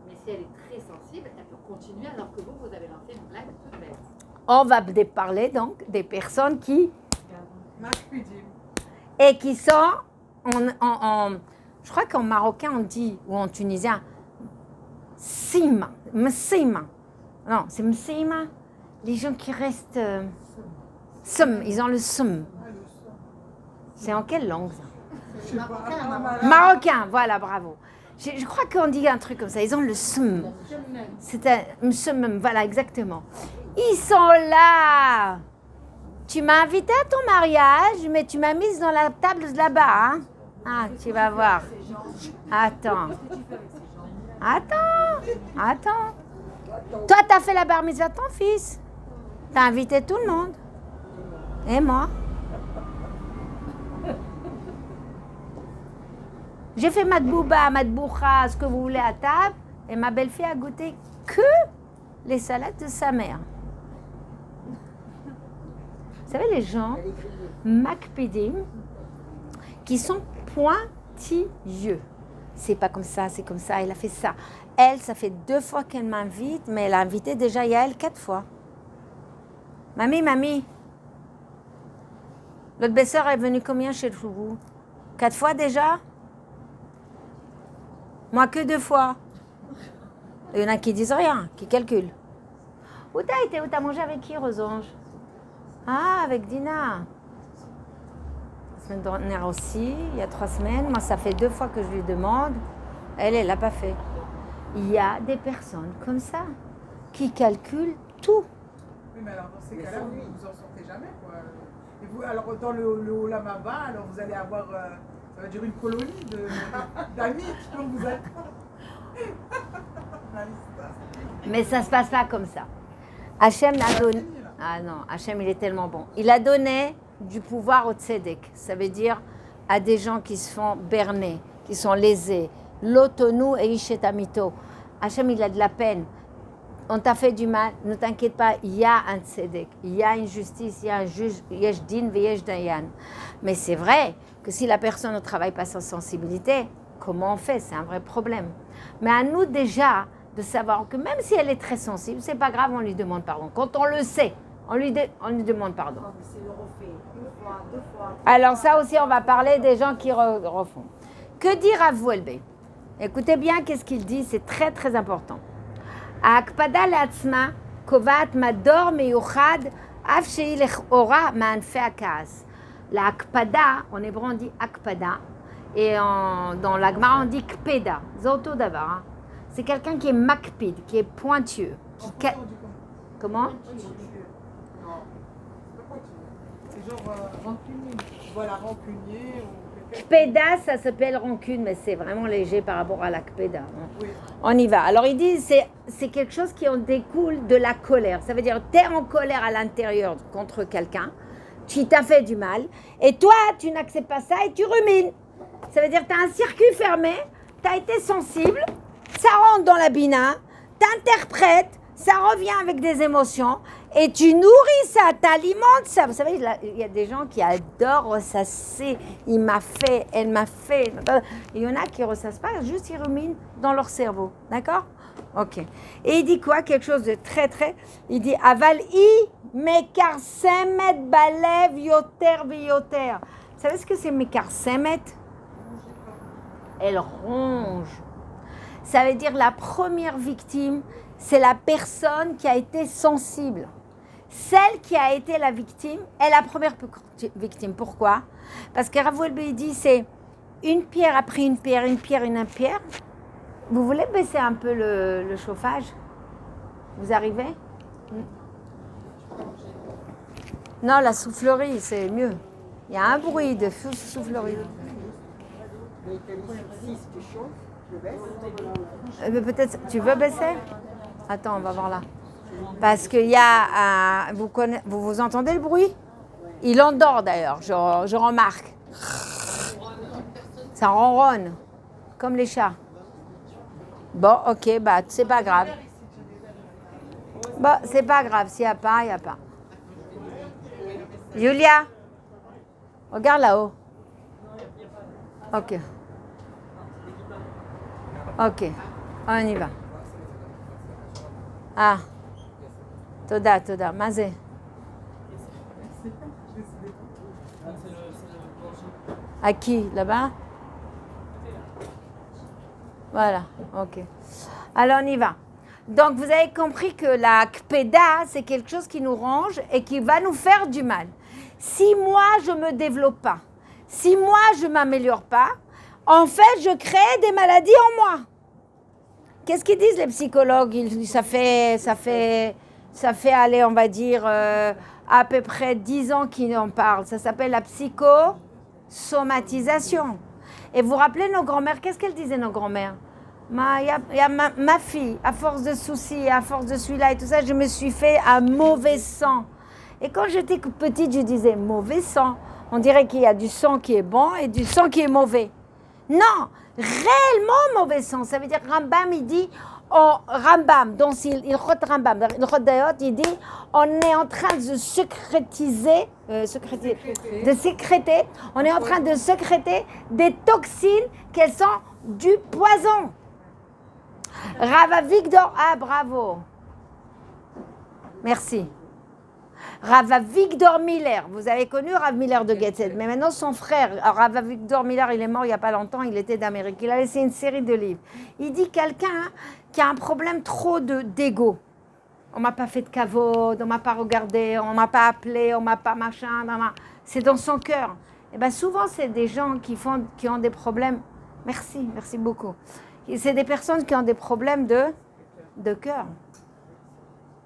Mais si elle est très sensible, elle peut continuer alors que vous avez lancé une blague toute bête. On va parler donc des personnes qui... Makpidim. Et qui sont... je crois qu'en marocain, on dit, ou en tunisien, msima. Msima. Non, c'est msima. Les gens qui restent... Sum, ils ont le sum. C'est en quelle langue ça? Je sais pas. Marocain, voilà, bravo. Je crois qu'on dit un truc comme ça, ils ont le sum. C'est un sum, voilà, exactement. Ils sont là. Tu m'as invité à ton mariage, mais tu m'as mise dans la table là-bas. Hein? Ah, tu vas voir. Attends. Toi, t'as fait la bar mitzvah à ton fils. T'as invité tout le monde. Et moi? J'ai fait madbouba, madboucha, ce que vous voulez à table, et ma belle-fille a goûté que les salades de sa mère. Vous savez, les gens, makpidim, qui sont pointilleux. C'est pas comme ça, c'est comme ça, elle a fait ça. Elle, ça fait 2 fois qu'elle m'invite, mais elle a invité déjà Yael 4 fois. Mamie, l'autre belle-sœur est venue combien chez vous? 4 fois déjà? Moi que 2 fois. Il y en a qui disent rien, qui calculent. Où t'as été? Où t'as mangé avec qui, Rosange? Ah, avec Dina. La semaine dernière aussi, il y a 3 semaines. Moi, ça fait 2 fois que je lui demande. Elle l'a pas fait. Il y a des personnes comme ça, qui calculent tout. Oui, mais alors dans ces cas-là, vous ne vous en sortez jamais, quoi. Et vous, alors dans le Olam Haba, alors vous allez avoir, ça va dire une colonie d'amis qui vont vous attendre. Mais ça ne se passe pas comme ça. Hachem n'a donné... Ah non, Hachem, il est tellement bon. Il a donné du pouvoir au tzedek. Ça veut dire à des gens qui se font berner, qui sont lésés. L'autonou et ishetamito. Hachem, il a de la peine. On t'a fait du mal, ne t'inquiète pas, il y a un tzedek, il y a une justice, il y a un juge, yesh din veyesh dayan. Mais c'est vrai que si la personne ne travaille pas sa sensibilité, comment on fait? C'est un vrai problème. Mais à nous déjà de savoir que même si elle est très sensible, c'est pas grave, on lui demande pardon. Quand on le sait, on lui demande pardon. Alors ça aussi, on va parler des gens qui refont. Que dire à Vuelbe? Écoutez bien, qu'est-ce qu'il dit, c'est très très important. ההקפדה לעצמה קובעת מדור מיוחד אף שהיא לכאורה מענפי הכעס. להקפדה, en hébreu on dit הקפדה, et dans la Gemara on dit kpeda, c'est אותו דבר. Hein. C'est quelqu'un qui est makpid, qui est pointueux. Comment? C'est genre rancunier. Voilà, rancunier. Kpeda, ça s'appelle rancune, mais c'est vraiment léger par rapport à la kpeda. Hein. Oui. On y va. Alors il dit, c'est quelque chose qui en découle de la colère. Ça veut dire, tu es en colère à l'intérieur contre quelqu'un, tu t'as fait du mal, et toi, tu n'acceptes pas ça et tu rumines. Ça veut dire, tu as un circuit fermé, tu as été sensible, ça rentre dans la bina, tu interprètes, ça revient avec des émotions, et tu nourris ça, tu alimentes ça. Vous savez, il y a des gens qui adorent ressasser. Il m'a fait, elle m'a fait. Il y en a qui ne ressassent pas, juste ils ruminent dans leur cerveau. D'accord? Ok. Et il dit quoi? Quelque chose de très, très... Il dit, aval i mekarsemet balev yoter viyoter. Vous savez ce que c'est mekarsemet? Elle ronge. Ça veut dire la première victime, c'est la personne qui a été sensible. Celle qui a été la victime est la première victime. Pourquoi? Parce que Rav Wolbe dit c'est une pierre après une pierre, une pierre, une pierre. Vous voulez baisser un peu le chauffage? Vous arrivez? Non, la soufflerie, c'est mieux. Il y a un bruit de soufflerie. Peut-être, tu veux baisser? Attends, on va voir là. Parce qu'il y a, vous entendez le bruit? Il endort d'ailleurs, je remarque. Ça ronronne, comme les chats. Bon, ok, bah c'est pas grave. Bon, c'est pas grave, s'il n'y a pas, il n'y a pas. Julia, regarde là-haut. Ok. Ok, on y va. Ah. Toda, toda. Mazé. À qui? Là-bas? Voilà, ok. Alors on y va. Donc vous avez compris que la kpeda, c'est quelque chose qui nous range et qui va nous faire du mal. Si moi je ne me développe pas, si moi je ne m'améliore pas, en fait je crée des maladies en moi. Qu'est-ce qu'ils disent les psychologues? Ça fait aller, on va dire, à peu près 10 ans qu'ils en parlent. Ça s'appelle la psychosomatisation. Et vous vous rappelez nos grands-mères? Qu'est-ce qu'elles disaient nos grands-mères? Ma fille, à force de soucis, à force de celui-là et tout ça, je me suis fait un mauvais sang. Et quand j'étais petite, je disais mauvais sang. On dirait qu'il y a du sang qui est bon et du sang qui est mauvais. Non, réellement mauvais sang. Ça veut dire Rambam, il dit, Rambam, donc il Rambam, il dit, on est en train de sécréter, on est en train de sécréter des toxines qu'elles sont du poison. Rav Victor, ah bravo, merci. Rav Victor Miller, vous avez connu Rav Miller de Getzed, mais maintenant son frère, Rav Victor Miller, il est mort il n'y a pas longtemps, il était d'Amérique, il a laissé une série de livres. Il dit quelqu'un qui a un problème trop d'ego. On m'a pas fait de kavod, on m'a pas regardé, on m'a pas appelé, on m'a pas machin, c'est dans son cœur. Et bien souvent c'est des gens qui ont des problèmes, merci beaucoup. C'est des personnes qui ont des problèmes de cœur.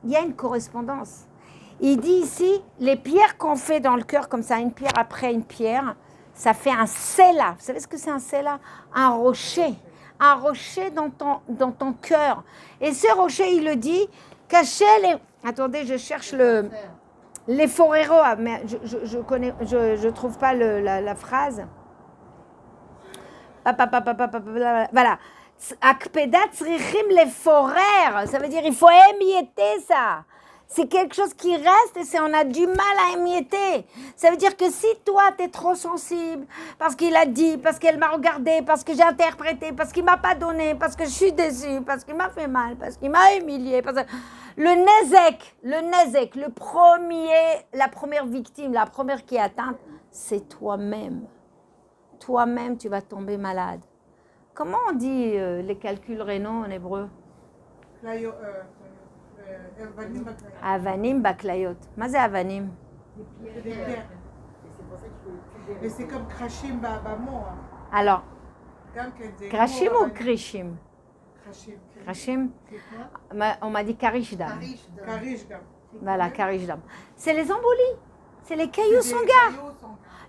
Il y a une correspondance. Il dit ici, les pierres qu'on fait dans le cœur, comme ça, une pierre après une pierre, ça fait un sela. Vous savez ce que c'est un sela? Un rocher dans ton cœur. Et ce rocher, il le dit, cachez les... Attendez, je cherche le... Les foreros, mais je trouve pas la phrase. Voilà. Akpedat tzrichim les forères. Ça veut dire il faut émietter ça. C'est quelque chose qui reste et on a du mal à émietter. Ça veut dire que si toi, tu es trop sensible, parce qu'il a dit, parce qu'elle m'a regardé, parce que j'ai interprété, parce qu'il ne m'a pas donné, parce que je suis déçue, parce qu'il m'a fait mal, parce qu'il m'a humilié. Le nezek, la première victime, la première qui est atteinte, c'est toi-même. Toi-même, tu vas tomber malade. Comment on dit les calculs rénaux en hébreu? Avanim baklayot. מה זה avanim? C'est des pierres. Mais c'est comme krashim bamon. Alors, krashim ou krishim? Krashim. On m'a dit karishdam. Voilà, karishdam. C'est les embolies. C'est les cailloux sanguins.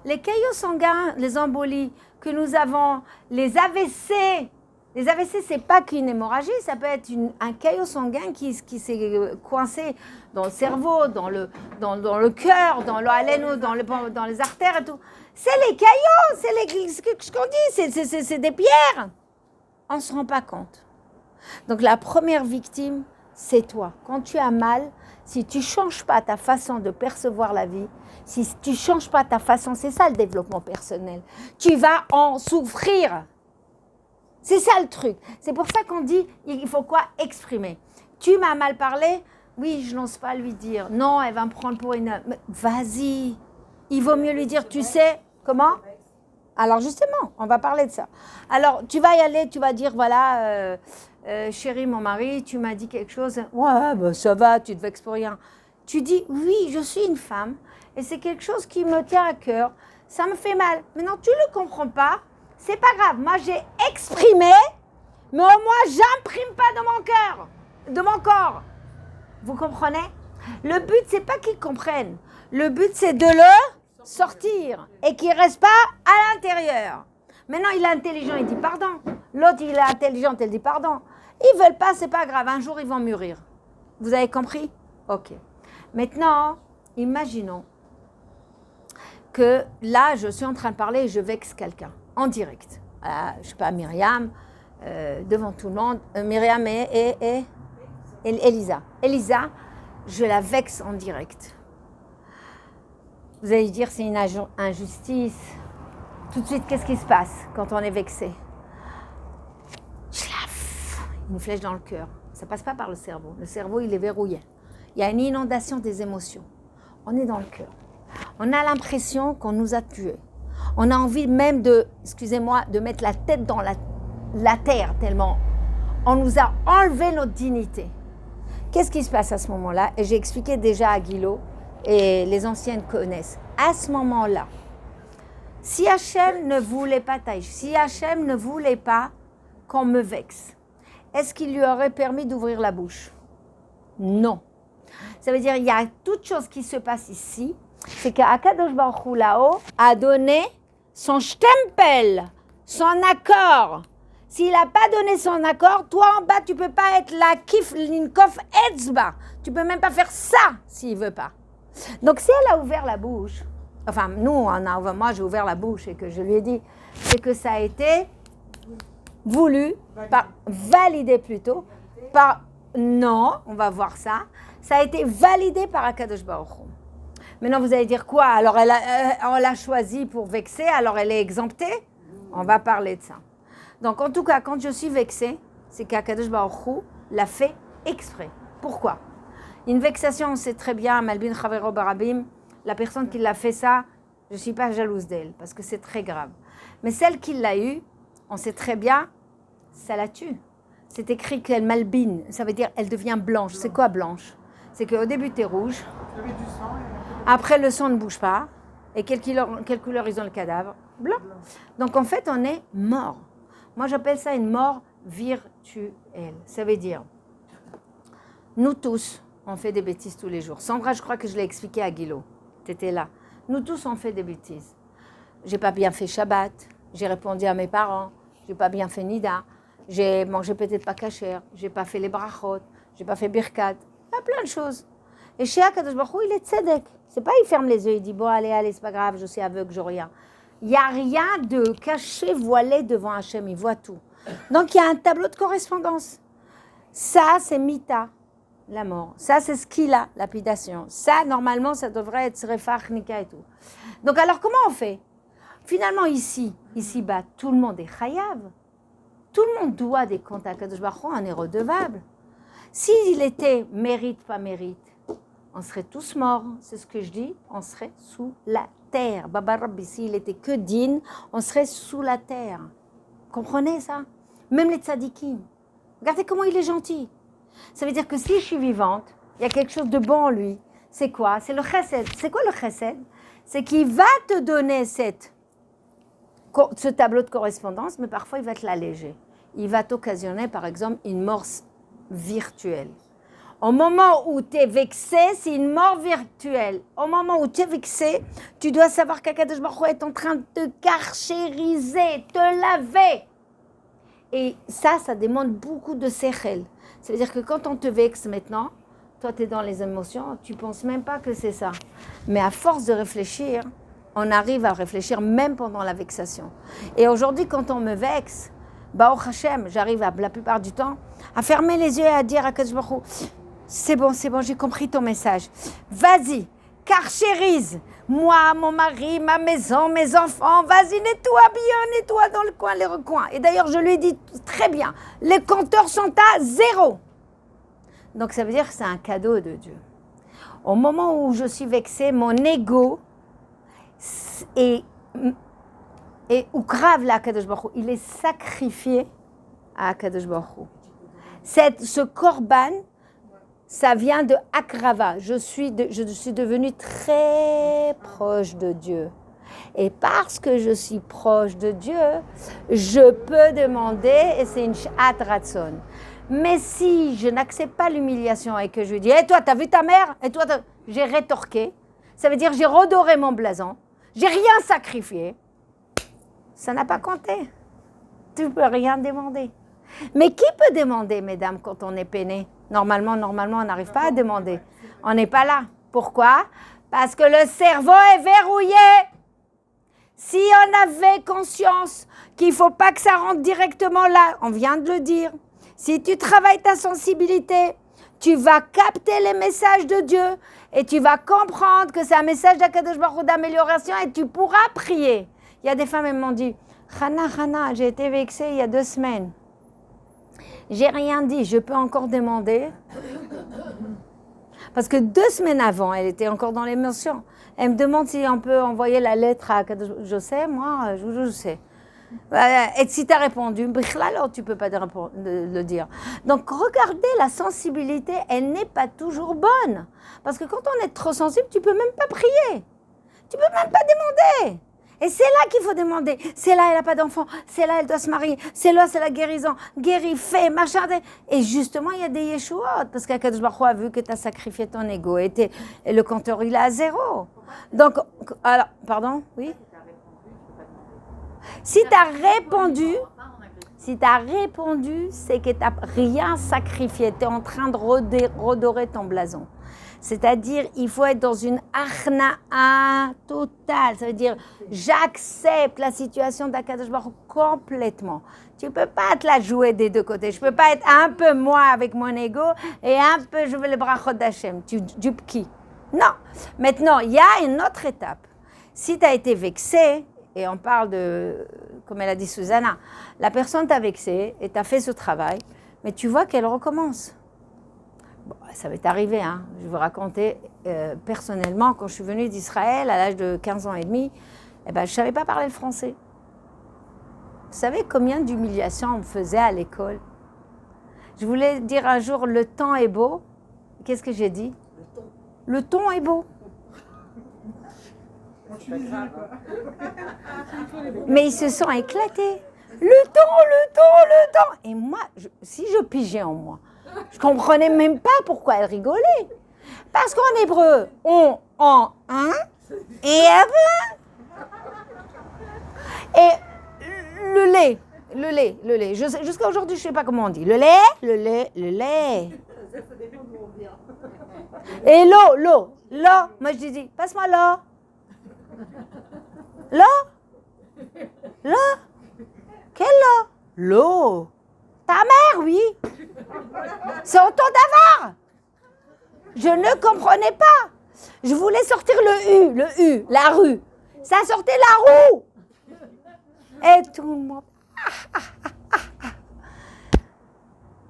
Les cailloux sanguins, les embolies que nous avons, les AVC. Les AVC, ce n'est pas qu'une hémorragie, ça peut être un caillot sanguin qui s'est coincé dans le cerveau, dans le cœur, dans l'haleine, dans les artères et tout. C'est les caillots, c'est ce qu'on dit, c'est des pierres. On ne se rend pas compte. Donc la première victime, c'est toi. Quand tu as mal, si tu ne changes pas ta façon de percevoir la vie, si tu ne changes pas ta façon, c'est ça le développement personnel, tu vas en souffrir. C'est ça le truc. C'est pour ça qu'on dit, il faut quoi? Exprimer. Tu m'as mal parlé? Oui, je n'ose pas lui dire. Non, elle va me prendre pour une... Mais vas-y. Il vaut mieux lui dire, tu sais, comment? Alors justement, on va parler de ça. Alors, tu vas y aller, tu vas dire, voilà, chérie, mon mari, tu m'as dit quelque chose. Ouais, ben, ça va, tu te vexes pour rien. Tu dis, oui, je suis une femme et c'est quelque chose qui me tient à cœur. Ça me fait mal. Maintenant, tu ne le comprends pas. C'est pas grave, moi j'ai exprimé, mais au moins j'imprime pas dans mon cœur, de mon corps. Vous comprenez? Le but, c'est pas qu'ils comprennent. Le but, c'est de le sortir et qu'il reste pas à l'intérieur. Maintenant, il est intelligent, il dit pardon. L'autre, il est intelligent, il dit pardon. Ils veulent pas, c'est pas grave. Un jour, ils vont mûrir. Vous avez compris? Ok. Maintenant, imaginons que là, je suis en train de parler et je vexe quelqu'un. En direct. Je ne sais pas, Myriam, devant tout le monde. Myriam et Elisa. Elisa, je la vexe en direct. Vous allez dire, c'est une injustice. Tout de suite, qu'est-ce qui se passe quand on est vexé? Une flèche dans le cœur. Ça ne passe pas par le cerveau. Le cerveau, il est verrouillé. Il y a une inondation des émotions. On est dans le cœur. On a l'impression qu'on nous a tués. On a envie même de mettre la tête dans la terre tellement on nous a enlevé notre dignité. Qu'est-ce qui se passe à ce moment-là? Et j'ai expliqué déjà à Guilo, et les anciennes connaissent. À ce moment-là, si Hachem ne voulait pas Taïch, si Hachem ne voulait pas qu'on me vexe, est-ce qu'il lui aurait permis d'ouvrir la bouche? Non. Ça veut dire qu'il y a toute chose qui se passe ici, c'est qu'Akadosh Baruch Hu là-haut a donné son stempel, son accord. S'il n'a pas donné son accord, toi en bas, tu ne peux pas être la kif, l'inkof, etzba. Tu ne peux même pas faire ça s'il ne veut pas. Donc si elle a ouvert la bouche, enfin moi j'ai ouvert la bouche et que je lui ai dit, c'est que ça a été voulu, validé plutôt, non, on va voir ça, ça a été validé par Akadosh Baruch Hu. Maintenant, vous allez dire quoi? Alors, on l'a choisi pour vexer, alors elle est exemptée? On va parler de ça. Donc, en tout cas, quand je suis vexée, c'est qu'Akadosh Baruch Hu l'a fait exprès. Pourquoi? Une vexation, on sait très bien, Malbin Chavero Barabim, la personne qui l'a fait ça, je ne suis pas jalouse d'elle, parce que c'est très grave. Mais celle qui l'a eue, on sait très bien, ça la tue. C'est écrit qu'elle malbine, ça veut dire elle devient blanche. C'est quoi blanche? C'est qu'au début, tu es rouge. Après, le sang ne bouge pas. Et quelle couleur ils ont le cadavre? Blanc. Donc, en fait, on est mort. Moi, j'appelle ça une mort virtuelle. Ça veut dire, nous tous, on fait des bêtises tous les jours. Sandra, je crois que je l'ai expliqué à Guilo. Tu étais là. Nous tous, on fait des bêtises. J'ai pas bien fait Shabbat. J'ai répondu à mes parents. J'ai pas bien fait Nida. J'ai mangé peut-être pas kasher. J'ai pas fait les brachot. J'ai pas fait birkat. Il y a plein de choses. Et chez Akadosh Baruch Hu, il est tzedek. C'est pas il ferme les yeux, il dit bon allez, c'est pas grave, je suis aveugle, je vois rien. Il n'y a rien de caché, voilé devant Hachem, il voit tout. Donc il y a un tableau de correspondance. Ça, c'est Mita, la mort. Ça, c'est Skila, lapidation. Ça, normalement, ça devrait être Srefach, Nika et tout. Donc alors, comment on fait? Finalement, ici-bas, tout le monde est chayav. Tout le monde doit des comptes à Kadosh Baruch Hu, on est redevable. S'il était mérite, pas mérite, on serait tous morts. C'est ce que je dis, on serait sous la terre. Baba Rabbi, s'il était que din, on serait sous la terre. Comprenez ça? Même les tzadikim. Regardez comment il est gentil. Ça veut dire que si je suis vivante, il y a quelque chose de bon en lui. C'est quoi? C'est le chesed. C'est quoi le chesed? C'est qu'il va te donner ce tableau de correspondance, mais parfois il va te l'alléger. Il va t'occasionner, par exemple, une mort virtuelle. Au moment où tu es vexé, c'est une mort virtuelle. Au moment où tu es vexé, tu dois savoir qu'Akadosh Baruch Hu est en train de te carchériser, te laver. Et ça demande beaucoup de sechel. Ça veut dire que quand on te vexe maintenant, toi tu es dans les émotions, tu ne penses même pas que c'est ça. Mais à force de réfléchir, on arrive à réfléchir même pendant la vexation. Et aujourd'hui, quand on me vexe, Baruch Hashem, j'arrive la plupart du temps à fermer les yeux et à dire à Akadosh Baruch Hu, c'est bon, j'ai compris ton message. Vas-y, carchérise. Moi, mon mari, ma maison, mes enfants, vas-y, nettoie bien, nettoie dans le coin, les recoins. Et d'ailleurs, je lui ai dit très bien, les compteurs sont à 0. Donc ça veut dire que c'est un cadeau de Dieu. Au moment où je suis vexée, mon ego est ukrav la Akadosh Baruch Hu, il est sacrifié à Akadosh Baruch Hu. Ce korban, ça vient de Akrava. Je suis devenue très proche de Dieu. Et parce que je suis proche de Dieu, je peux demander, et c'est une shat ratson. Mais si je n'accepte pas l'humiliation et que je dis, toi, t'as vu ta mère? Et toi, j'ai rétorqué. Ça veut dire j'ai redoré mon blason. J'ai rien sacrifié. Ça n'a pas compté. Tu ne peux rien demander. Mais qui peut demander, mesdames, quand on est peiné? Normalement, on n'arrive pas à demander. On n'est pas là. Pourquoi? Parce que le cerveau est verrouillé. Si on avait conscience qu'il ne faut pas que ça rentre directement là, on vient de le dire. Si tu travailles ta sensibilité, tu vas capter les messages de Dieu et tu vas comprendre que c'est un message d'Akadosh Baruch Hu d'amélioration et tu pourras prier. Il y a des femmes qui m'ont dit, Chana, j'ai été vexée il y a 2 semaines. J'ai rien dit, je peux encore demander. Parce que 2 semaines avant, elle était encore dans l'émotion. Elle me demande si on peut envoyer la lettre à Akadosh. Je sais, moi, je sais. Et si tu as répondu, alors tu ne peux pas le dire. Donc, regardez, la sensibilité, elle n'est pas toujours bonne. Parce que quand on est trop sensible, tu ne peux même pas prier. Tu ne peux même pas demander. Et c'est là qu'il faut demander. C'est là, elle n'a pas d'enfant. C'est là, elle doit se marier. C'est là, c'est la guérison. Guéris, fais, machin. Et justement, il y a des yeshuot. Parce qu'Akadosh Baruch Hu a vu que tu as sacrifié ton ego. Et le compteur, il est à 0. Donc, alors, pardon? Oui? Si tu as répondu, c'est que tu n'as rien sacrifié. Tu es en train de redorer ton blason. C'est-à-dire, il faut être dans une achna'a totale. Ça veut dire, j'accepte la situation d'Akadosh Baruch Hu complètement. Tu ne peux pas te la jouer des deux côtés. Je ne peux pas être un peu moi avec mon ego et un peu je veux le brachot d'Hachem. Du pki. Non. Maintenant, il y a une autre étape. Si tu as été vexé, et on parle de, comme elle a dit Susanna, la personne t'a vexé et t'a fait ce travail, mais tu vois qu'elle recommence. Bon, ça m'est arrivé, hein. Je vais vous raconter personnellement, quand je suis venue d'Israël à l'âge de 15 ans et demi, je ne savais pas parler le français. Vous savez combien d'humiliations on me faisait à l'école? Je voulais dire un jour, le temps est beau. Qu'est-ce que j'ai dit? Le ton est beau. Mais ils se sont éclatés. Le temps. Et moi, si je pigeais en moi, je ne comprenais même pas pourquoi elle rigolait. Parce qu'en hébreu, on, en, un, et après. Et le lait. Jusqu'à aujourd'hui, je ne sais pas comment on dit. Le lait. Et l'eau. Moi, je dis, passe-moi l'eau. L'eau. Quelle eau? L'eau. Ta mère, oui. C'est autant d'avare. Je ne comprenais pas. Je voulais sortir le U, la rue. Ça sortait la roue. Et tout le monde.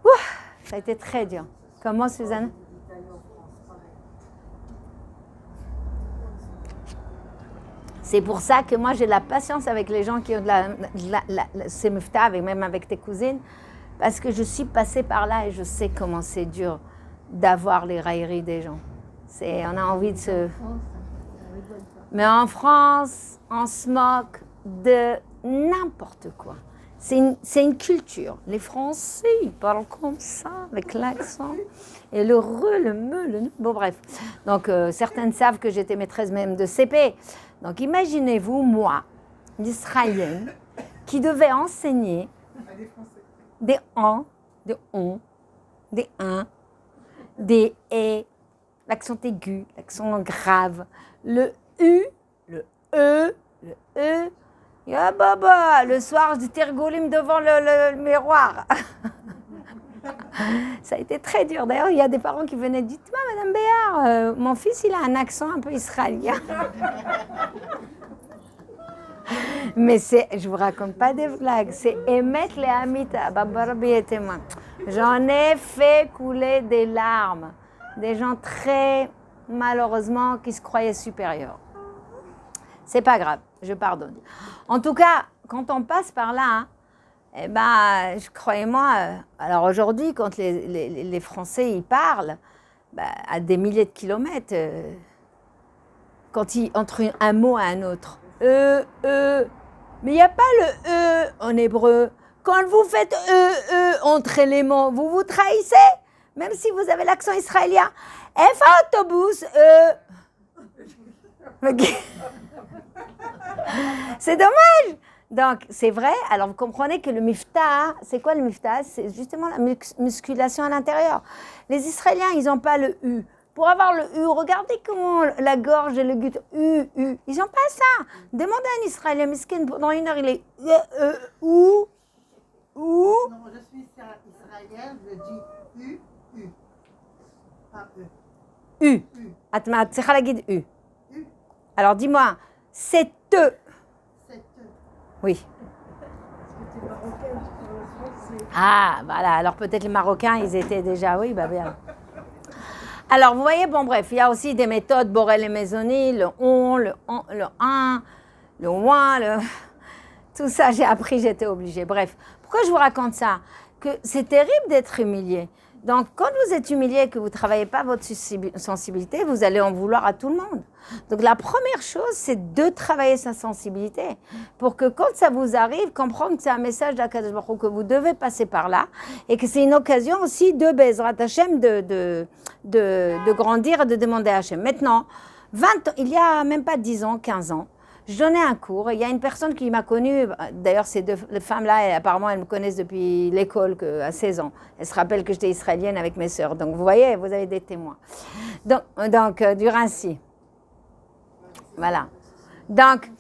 Ouf, ça a été très dur. Comment, Suzanne? C'est pour ça que moi, j'ai de la patience avec les gens qui ont ces muftas, même avec tes cousines, parce que je suis passée par là et je sais comment c'est dur d'avoir les railleries des gens. On a envie de se... Mais en France, on se moque de n'importe quoi. C'est une culture. Les Français, ils parlent comme ça, avec l'accent. Et le re, le me, le... Bon, bref. Donc, certaines savent que j'étais maîtresse même de CP. Donc, imaginez-vous, moi, une Israélienne, qui devait enseigner des en, des on, des un, des et, l'accent aigu, l'accent grave, le u, le e, le e. Ya baba, le soir, j'étais rigolim devant le miroir. Ça a été très dur. D'ailleurs, il y a des parents qui venaient dire, dites-moi, Madame Béard, mon fils, il a un accent un peu israélien. Mais je vous raconte pas des blagues, c'est émettre les amita, babarabi et témoin. J'en ai fait couler des larmes. Des gens très, malheureusement, qui se croyaient supérieurs. C'est pas grave, je pardonne. En tout cas, quand on passe par là, eh ben, croyez-moi, alors aujourd'hui, quand les Français y parlent, à des milliers de kilomètres, entre un mot et un autre, mais il n'y a pas le en hébreu. Quand vous faites entre les mots, vous vous trahissez, même si vous avez l'accent israélien. F autobus, okay. C'est dommage. Donc, c'est vrai. Alors, vous comprenez que le miftah, c'est quoi le miftah? C'est justement la musculation à l'intérieur. Les Israéliens, ils n'ont pas le U. Pour avoir le U, regardez comment la gorge et le gut, U. Ils n'ont pas ça. Demandez à un Israélien, miskin, pendant une heure, il est ou. Non, je suis israélienne, je dis U. Pas E. U. Atma, tu sais dire U. Alors, dis-moi, c'est E. Oui. Ah, voilà. Alors, peut-être les Marocains, ils étaient déjà, oui, bien. Alors, vous voyez, bon, bref, il y a aussi des méthodes, Borel et Maisoni, le on, le un, le ouin, tout ça, j'ai appris, j'étais obligée. Bref, pourquoi je vous raconte ça? Que c'est terrible d'être humilié. Donc, quand vous êtes humilié et que vous ne travaillez pas votre sensibilité, vous allez en vouloir à tout le monde. Donc, la première chose, c'est de travailler sa sensibilité pour que quand ça vous arrive, comprendre que c'est un message d'Akadosh Baruch Hu, que vous devez passer par là et que c'est une occasion aussi de Bezrat Hashem, de grandir et de demander à Hashem. Maintenant, il y a même pas 10 ans, 15 ans, je donnais un cours et il y a une personne qui m'a connue, d'ailleurs ces deux femmes-là, apparemment elles me connaissent depuis l'école à 16 ans. Elles se rappellent que j'étais israélienne avec mes sœurs. Donc vous voyez, vous avez des témoins. Donc du Rinci. Voilà. Donc,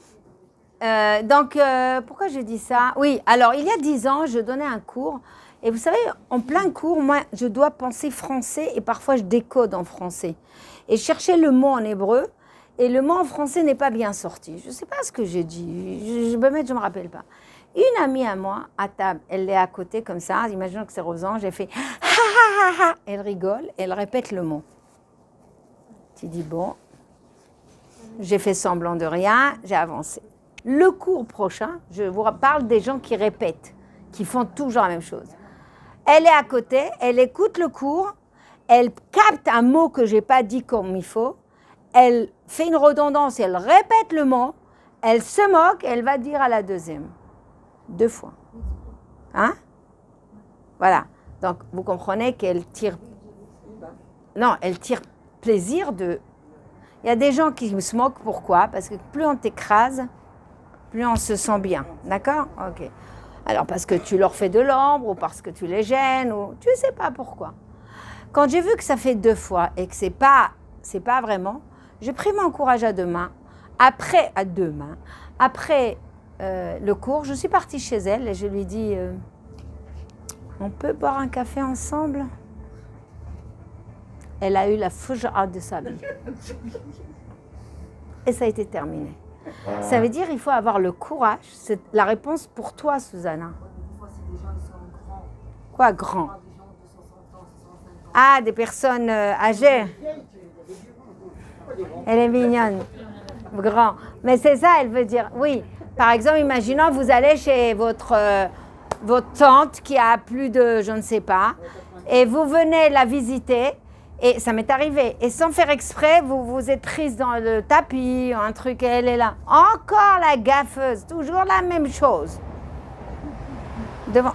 pourquoi je dis ça? Oui, alors il y a 10 ans, je donnais un cours. Et vous savez, en plein cours, moi, je dois penser français et parfois je décode en français. Et chercher le mot en hébreu. Et le mot en français n'est pas bien sorti. Je ne sais pas ce que j'ai dit. Je me rappelle pas. Une amie à moi, à table, elle est à côté comme ça. Imaginons que c'est Rosan. J'ai fait « ha ha ha ha ». Elle rigole. Elle répète le mot. Tu dis « bon ». J'ai fait semblant de rien. J'ai avancé. Le cours prochain, je vous parle des gens qui répètent, qui font toujours la même chose. Elle est à côté. Elle écoute le cours. Elle capte un mot que je n'ai pas dit comme il faut. Elle fait une redondance, elle répète le mot, elle se moque, elle va dire à la deuxième. 2 fois. Hein? Voilà. Donc, vous comprenez qu'elle tire... Non, elle tire plaisir de... Il y a des gens qui se moquent, pourquoi? Parce que plus on t'écrase, plus on se sent bien. D'accord? Ok. Alors, parce que tu leur fais de l'ombre, ou parce que tu les gênes, ou... Tu ne sais pas pourquoi. Quand j'ai vu que ça fait 2 fois et que c'est pas vraiment, j'ai pris mon courage à deux mains. Après le cours, je suis partie chez elle et je lui ai dit on peut boire un café ensemble? Elle a eu la fouja de sa vie. Et ça a été terminé. Ça veut dire qu'il faut avoir le courage. C'est la réponse pour toi, Susanna. Des fois, c'est des gens qui sont grands. Quoi, grand? Des gens de 60 ans, 65 ans. Ah, des personnes âgées. Elle est mignonne. Grand. Mais c'est ça, elle veut dire. Oui. Par exemple, imaginons, vous allez chez votre tante qui a plus de, je ne sais pas, et vous venez la visiter, et ça m'est arrivé, et sans faire exprès, vous vous êtes prise dans le tapis, un truc, et elle est là. Encore la gaffeuse, toujours la même chose. Devant.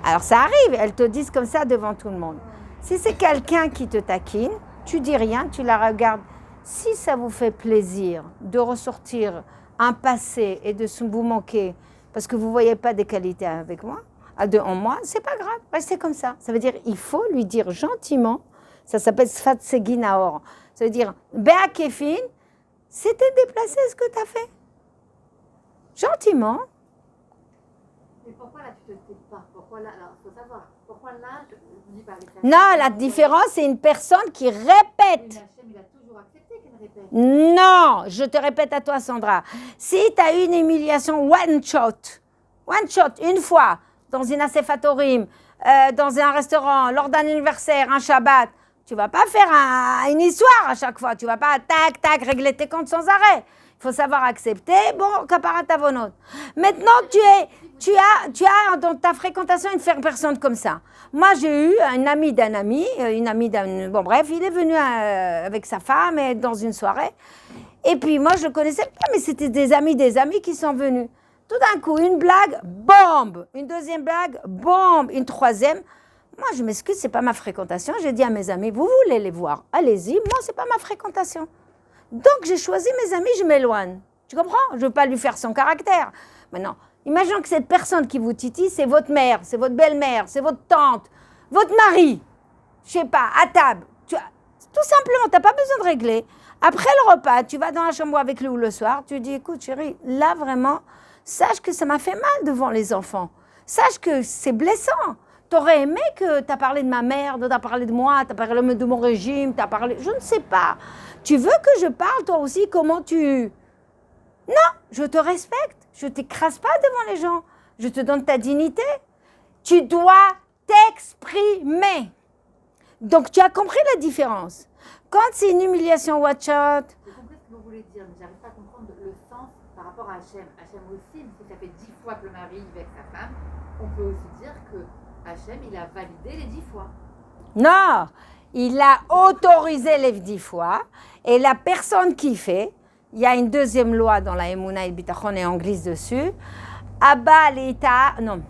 Alors ça arrive, elles te disent comme ça devant tout le monde. Si c'est quelqu'un qui te taquine, tu dis rien, tu la regardes. Si ça vous fait plaisir de ressortir un passé et de vous manquer parce que vous ne voyez pas des qualités avec moi, en moi, c'est pas grave, restez comme ça. Ça veut dire il faut lui dire gentiment, ça s'appelle Sfat Segi Naor. Ça veut dire Béa Kefin, c'était déplacé ce que tu as fait. Gentiment. Mais pourquoi là tu te tais pas? Pourquoi là? Alors, il faut savoir. Pourquoi là, je dis pas avec Non, la différence, c'est une personne qui répète. Mais Hachem, il a toujours accepté qu'elle répète. Non, je te répète à toi, Sandra. Si tu as eu une humiliation one shot, une fois, dans une asefatorim, dans un restaurant, lors d'un anniversaire, un Shabbat, tu vas pas faire une histoire à chaque fois. Tu vas pas tac, régler tes comptes sans arrêt. Il faut savoir accepter. Bon, kaparat avonot. Maintenant, tu as dans ta fréquentation une personne comme ça. Moi, j'ai eu un ami d'un ami, bon bref, il est venu avec sa femme et dans une soirée. Et puis moi, je le connaissais pas, mais c'était des amis qui sont venus. Tout d'un coup, une blague, bombe. Une deuxième blague, bombe. Une troisième. Moi, je m'excuse, c'est pas ma fréquentation. J'ai dit à mes amis, vous voulez les voir? Allez-y, moi, c'est pas ma fréquentation. Donc, j'ai choisi mes amis, je m'éloigne. Tu comprends? Je ne veux pas lui faire son caractère. Maintenant, imaginons que cette personne qui vous titille, c'est votre mère, c'est votre belle-mère, c'est votre tante, votre mari. Je ne sais pas, à table. Tout simplement, tu n'as pas besoin de régler. Après le repas, tu vas dans la chambre avec lui ou le soir, tu dis, écoute chérie, là vraiment, sache que ça m'a fait mal devant les enfants. Sache que c'est blessant. Tu aurais aimé que tu as parlé de ma mère, tu as parlé de moi, tu as parlé de mon régime, tu as parlé... Je ne sais pas. Tu veux que je parle, toi aussi, comment tu... Non, je te respecte. Je ne t'écrase pas devant les gens. Je te donne ta dignité. Tu dois t'exprimer. Donc, tu as compris la différence. Quand c'est une humiliation watch out... J'ai compris ce que vous voulez dire, mais j'arrive pas à comprendre le sens par rapport à Hachem. Hachem aussi, si ça fait 10 fois que le mari vit avec sa femme, on peut aussi dire que Hachem, il a validé les 10 fois. Non, il a autorisé les 10 fois. Et la personne qui fait, il y a une deuxième loi dans la Emouna et le Bitachon et on glisse dessus. Abba l'ita, non.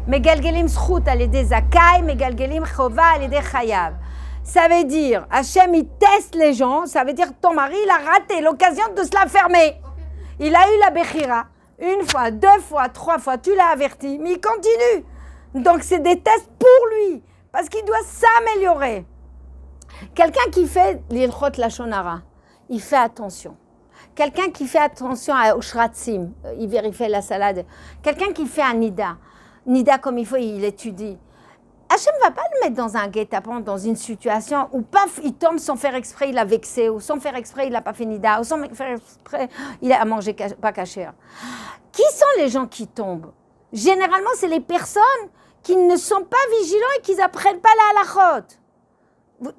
Megalgelim zchut al yedei zakai, megalgelim chova al yedei chayav. Ça veut dire, Hachem, il teste les gens. Ça veut dire, ton mari, il a raté l'occasion de se la fermer. Il a eu la bechira. Une fois, 2 fois, 3 fois, tu l'as averti, mais il continue. Donc, c'est des tests pour lui, parce qu'il doit s'améliorer. Quelqu'un qui fait l'ilchot lashon hara, il fait attention. Quelqu'un qui fait attention au shratzim, il vérifie la salade. Quelqu'un qui fait un nida comme il faut, il étudie. Hachem ne va pas le mettre dans un guet-apens, dans une situation où, paf, il tombe sans faire exprès, il a vexé, ou sans faire exprès, il n'a pas fait nida, ou sans faire exprès, il a mangé pas caché. Qui sont les gens qui tombent? Généralement, c'est les personnes qui ne sont pas vigilants et qui n'apprennent pas la halachot.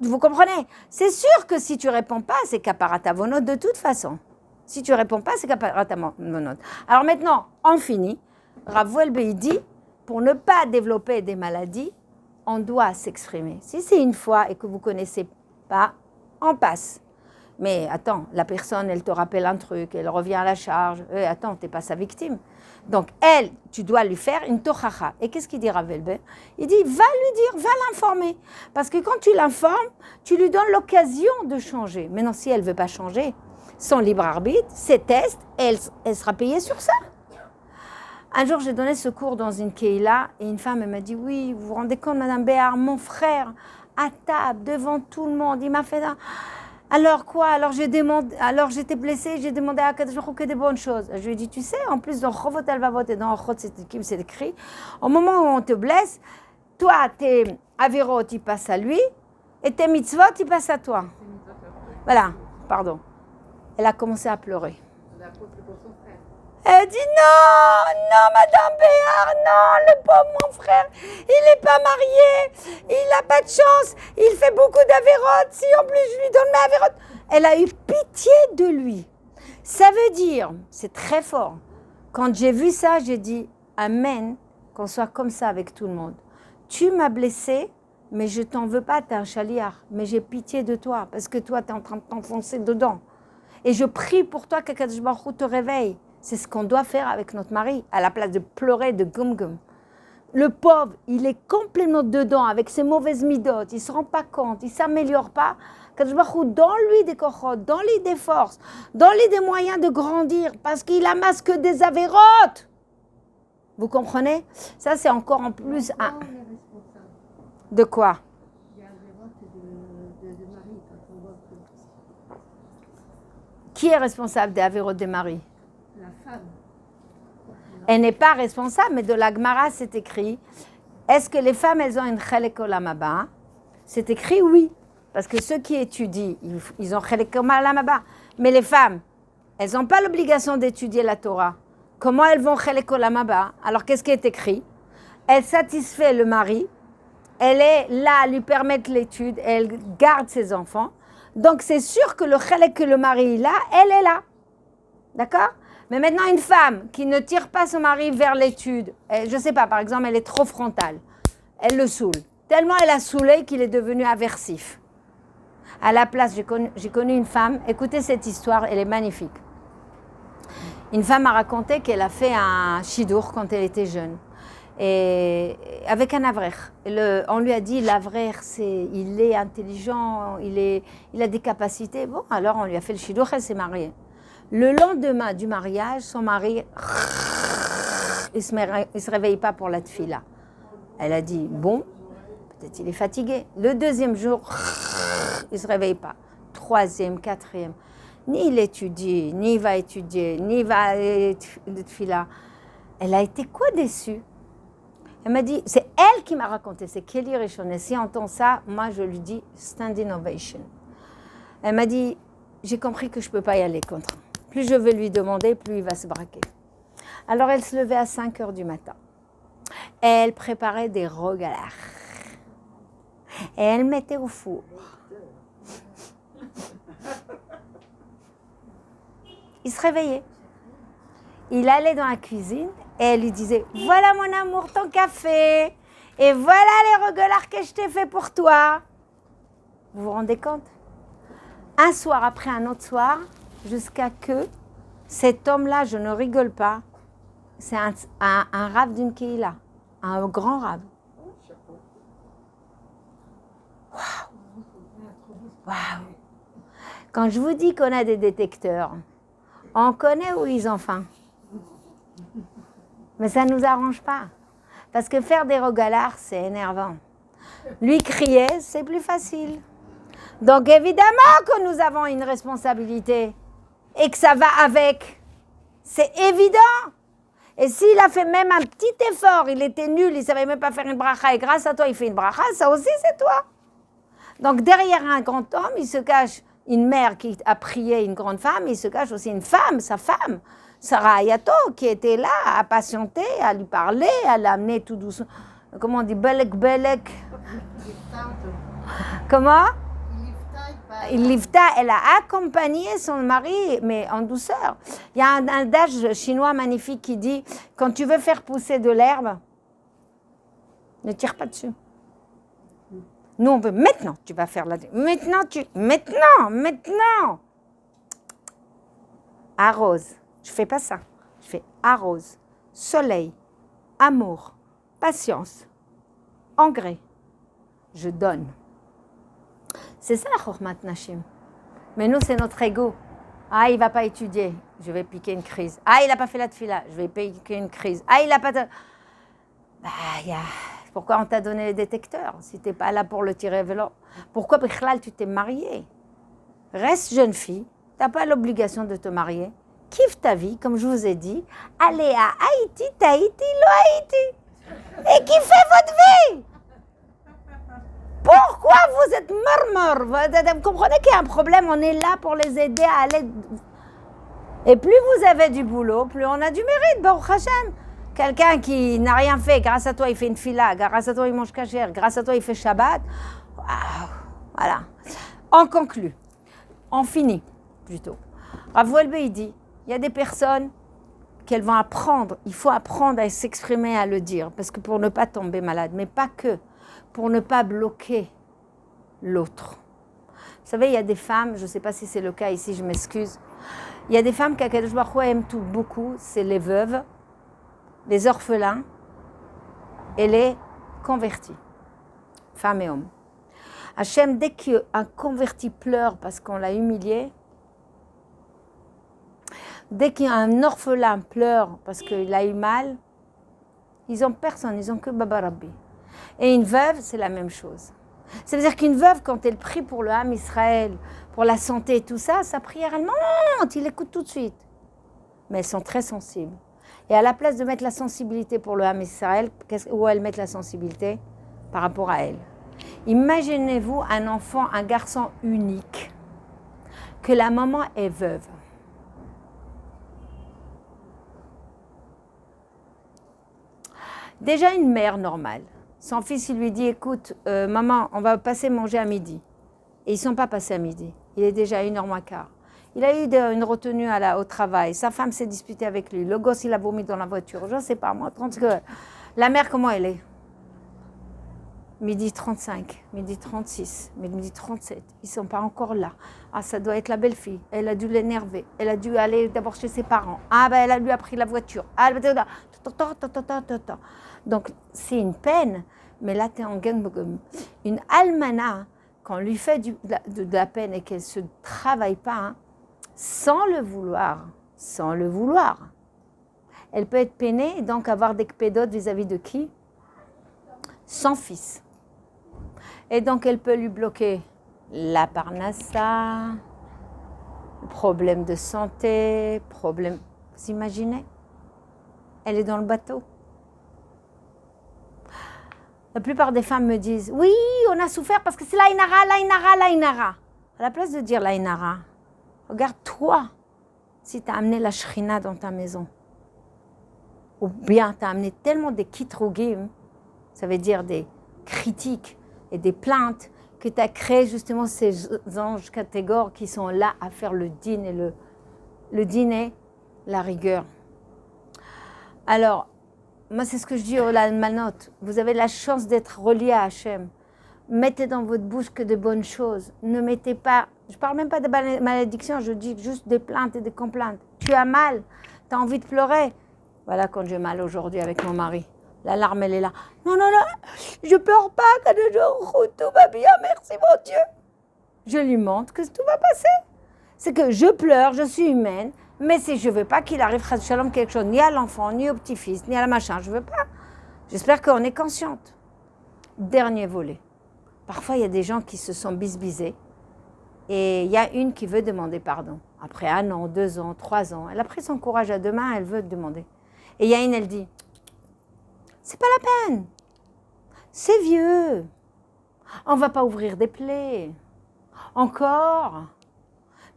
Vous comprenez? C'est sûr que si tu ne réponds pas, c'est kaparatavonot de toute façon. Si tu ne réponds pas, c'est kaparatavonot. Alors maintenant, on finit. Rav Welbe dit, pour ne pas développer des maladies, on doit s'exprimer. Si c'est une fois et que vous ne connaissez pas, on passe. Mais attends, la personne, elle te rappelle un truc, elle revient à la charge. Attends, tu n'es pas sa victime. Donc, elle, tu dois lui faire une tochacha. Et qu'est-ce qu'il dit Rav Welbe? Il dit, va lui dire, va l'informer. Parce que quand tu l'informes, tu lui donnes l'occasion de changer. Maintenant, si elle ne veut pas changer, son libre arbitre, ses tests, elle sera payée sur ça. Un jour, j'ai donné ce cours dans une keila et une femme elle m'a dit, oui, vous vous rendez compte, Madame Béard, mon frère à table, devant tout le monde. Il m'a fait un... Alors quoi? Alors j'étais blessée, j'ai demandé à Kadosh Baruch Hu que des bonnes choses. Je lui ai dit, tu sais, en plus dans Chovot Alvavot et dans Ochot Tzedikim, c'est écrit, au moment où on te blesse, toi, tes avirot, ils passent à lui, et tes mitzvot, ils passent à toi. Voilà, pardon. Elle a commencé à pleurer. Elle dit non, Madame Béard, non, le pauvre mon frère, il n'est pas marié, il n'a pas de chance, il fait beaucoup d'avérotes, si en plus je lui donne mes avérotes. Elle a eu pitié de lui. Ça veut dire, c'est très fort, quand j'ai vu ça, j'ai dit, Amen, qu'on soit comme ça avec tout le monde. Tu m'as blessé, mais je t'en veux pas, t'es un chaliard, mais j'ai pitié de toi, parce que toi, tu es en train de t'enfoncer dedans. Et je prie pour toi que Kadosh Baruch Hu te réveille. C'est ce qu'on doit faire avec notre mari, à la place de pleurer, de gum-gum. Le pauvre, il est complètement dedans, avec ses mauvaises midotes, il ne se rend pas compte, il ne s'améliore pas. Kadosh Baruch Hu, dans lui des kochot, dans lui des forces, dans lui des moyens de grandir, parce qu'il amasse que des avérotes. Vous comprenez? Ça, c'est encore en plus... On est responsable. De quoi? Il y a des votes de mari quand on vote. Qui est responsable des avérotes des maris? La femme. Elle n'est pas responsable, mais de la Gemara, c'est écrit. Est-ce que les femmes, elles ont une chelek olam haba? C'est écrit oui, parce que ceux qui étudient, ils ont chelek olam haba. Mais les femmes, elles n'ont pas l'obligation d'étudier la Torah. Comment elles vont chelek olam haba? Alors qu'est-ce qui est écrit? Elle satisfait le mari, elle est là à lui permettre l'étude, elle garde ses enfants. Donc c'est sûr que le chelek que le mari il a, elle est là. D'accord? Mais maintenant, une femme qui ne tire pas son mari vers l'étude, je ne sais pas, par exemple, elle est trop frontale, elle le saoule. Tellement elle a saoulé qu'il est devenu aversif. À la place, j'ai connu une femme, écoutez cette histoire, elle est magnifique. Une femme m'a raconté qu'elle a fait un shidour quand elle était jeune, et avec un avrer. On lui a dit, l'avrer, il est intelligent, il a des capacités. Bon, alors on lui a fait le shidour, elle s'est mariée. Le lendemain du mariage, son mari, il ne se réveille pas pour la tfila. Elle a dit, bon, peut-être il est fatigué. Le deuxième jour, il ne se réveille pas. Troisième, quatrième, ni il étudie, ni il va étudier, ni il va aller tfila. Elle a été quoi déçue? Elle m'a dit, c'est elle qui m'a raconté, c'est Kelly Rishon. Et si on entend ça, moi je lui dis, standing ovation. Elle m'a dit, j'ai compris que je ne peux pas y aller contre. Plus je vais lui demander, plus il va se braquer. Alors elle se levait à 5 heures du matin. Elle préparait des rogalars. Et elle mettait au four. Il se réveillait. Il allait dans la cuisine et elle lui disait, voilà mon amour, ton café. Et voilà les rogalars que je t'ai fait pour toi. Vous vous rendez compte? Un soir après un autre soir, jusqu'à que cet homme-là, je ne rigole pas, c'est un rave d'une Kehila, un grand rave. Waouh! Waouh! Quand je vous dis qu'on a des détecteurs, on connaît où ils ont faim. Mais ça ne nous arrange pas. Parce que faire des rogalars, c'est énervant. Lui crier, c'est plus facile. Donc évidemment que nous avons une responsabilité et que ça va avec. C'est évident. Et s'il a fait même un petit effort, il était nul, il ne savait même pas faire une bracha et grâce à toi il fait une bracha, ça aussi c'est toi. Donc derrière un grand homme, il se cache une mère qui a prié une grande femme, il se cache aussi une femme, sa femme, Sarah Ayato, qui était là à patienter, à lui parler, à l'amener tout doucement. Comment on dit? Belek, belek. Comment? Livta, elle a accompagné son mari, mais en douceur. Il y a un adage chinois magnifique qui dit, quand tu veux faire pousser de l'herbe, ne tire pas dessus. Nous, on veut maintenant, tu vas faire la... Maintenant. Arrose. Je fais pas ça. Je fais arrose, soleil, amour, patience, engrais. Je donne. C'est ça la Chormat Nashim. Mais nous, c'est notre ego. Ah, il ne va pas étudier, je vais piquer une crise. Ah, il n'a pas fait la tfila, je vais piquer une crise. Ah, il n'a pas... Pourquoi on t'a donné les détecteurs si tu n'es pas là pour le tirer vélo? Pourquoi, Bichlal, tu t'es mariée? Reste jeune fille, tu n'as pas l'obligation de te marier. Kiffe ta vie, comme je vous ai dit. Allez à Haïti, Tahiti, lo Haïti. Et kiffez votre vie. Pourquoi vous êtes murmure? Vous comprenez qu'il y a un problème, on est là pour les aider à aller... Et plus vous avez du boulot, plus on a du mérite, Baruch Hashem. Quelqu'un qui n'a rien fait, grâce à toi il fait une fila, grâce à toi il mange kasher, grâce à toi il fait Shabbat. Voilà. On conclut. On finit, plutôt. Rav Wolbe, il dit, il y a des personnes qu'elles vont apprendre, il faut apprendre à s'exprimer, à le dire, parce que pour ne pas tomber malade, mais pas que, pour ne pas bloquer l'autre. Vous savez, il y a des femmes, je ne sais pas si c'est le cas ici, je m'excuse, il y a des femmes qu'Akadosh Baruch Hu aime tout beaucoup, c'est les veuves, les orphelins et les convertis, femmes et hommes. Hachem, dès qu'un converti pleure parce qu'on l'a humilié, dès qu'un orphelin pleure parce qu'il a eu mal, ils n'ont personne, ils n'ont que Baba Rabbi. Et une veuve, c'est la même chose. Ça veut dire qu'une veuve, quand elle prie pour le Ham Israël, pour la santé et tout ça, sa prière, elle monte, il écoute tout de suite. Mais elles sont très sensibles. Et à la place de mettre la sensibilité pour le Ham Israël, où elles mettent la sensibilité par rapport à elle. Imaginez-vous un enfant, un garçon unique, que la maman est veuve. Déjà une mère normale. Son fils, il lui dit, écoute, maman, on va passer manger à midi. Et ils ne sont pas passés à midi. Il est déjà 1h moins quart. Il a eu une retenue au travail. Sa femme s'est disputée avec lui. Le gosse, il a vomi dans la voiture. Je ne sais pas, moi. La mère, comment elle est? Midi 35, midi 36, midi 37. Ils ne sont pas encore là. Ah, ça doit être la belle-fille. Elle a dû l'énerver. Elle a dû aller d'abord chez ses parents. Ah, ben, elle lui a pris la voiture. Ah, donc, c'est une peine. Mais là, tu es en gang. Une almana, quand on lui fait de la peine et qu'elle ne se travaille pas, hein, sans le vouloir, elle peut être peinée et donc avoir des kpédotes vis-à-vis de qui? Son fils. Et donc, elle peut lui bloquer la parnassa, problème de santé, problème... Vous imaginez? Elle est dans le bateau. La plupart des femmes me disent, oui, on a souffert parce que c'est l'Aïnara. À la place de dire l'Aïnara, regarde toi, si tu as amené la shrina dans ta maison. Ou bien tu as amené tellement des kitrogim, ça veut dire des critiques et des plaintes, que tu as créé justement ces anges catégores qui sont là à faire le din et le dîner, la rigueur. Alors, moi c'est ce que je dis au Lalmanot, vous avez la chance d'être relié à Hachem. Mettez dans votre bouche que de bonnes choses. Ne mettez pas, je ne parle même pas de malédiction, je dis juste des plaintes et des complaintes. Tu as mal, tu as envie de pleurer. Voilà quand j'ai mal aujourd'hui avec mon mari. La larme, elle est là. Non, je pleure pas, tout va bien, merci mon Dieu. Je lui montre que tout va passer. C'est que je pleure, je suis humaine, mais si je ne veux pas qu'il arrive Shalom quelque chose, ni à l'enfant, ni au petit-fils, ni à la machin, je ne veux pas. J'espère qu'on est consciente. Dernier volet. Parfois, il y a des gens qui se sont bisbisés et il y a une qui veut demander pardon. Après 1 an, 2 ans, 3 ans, elle a pris son courage à 2 mains, elle veut demander. Et il y a une, elle dit, c'est pas la peine, c'est vieux, on va pas ouvrir des plaies, encore.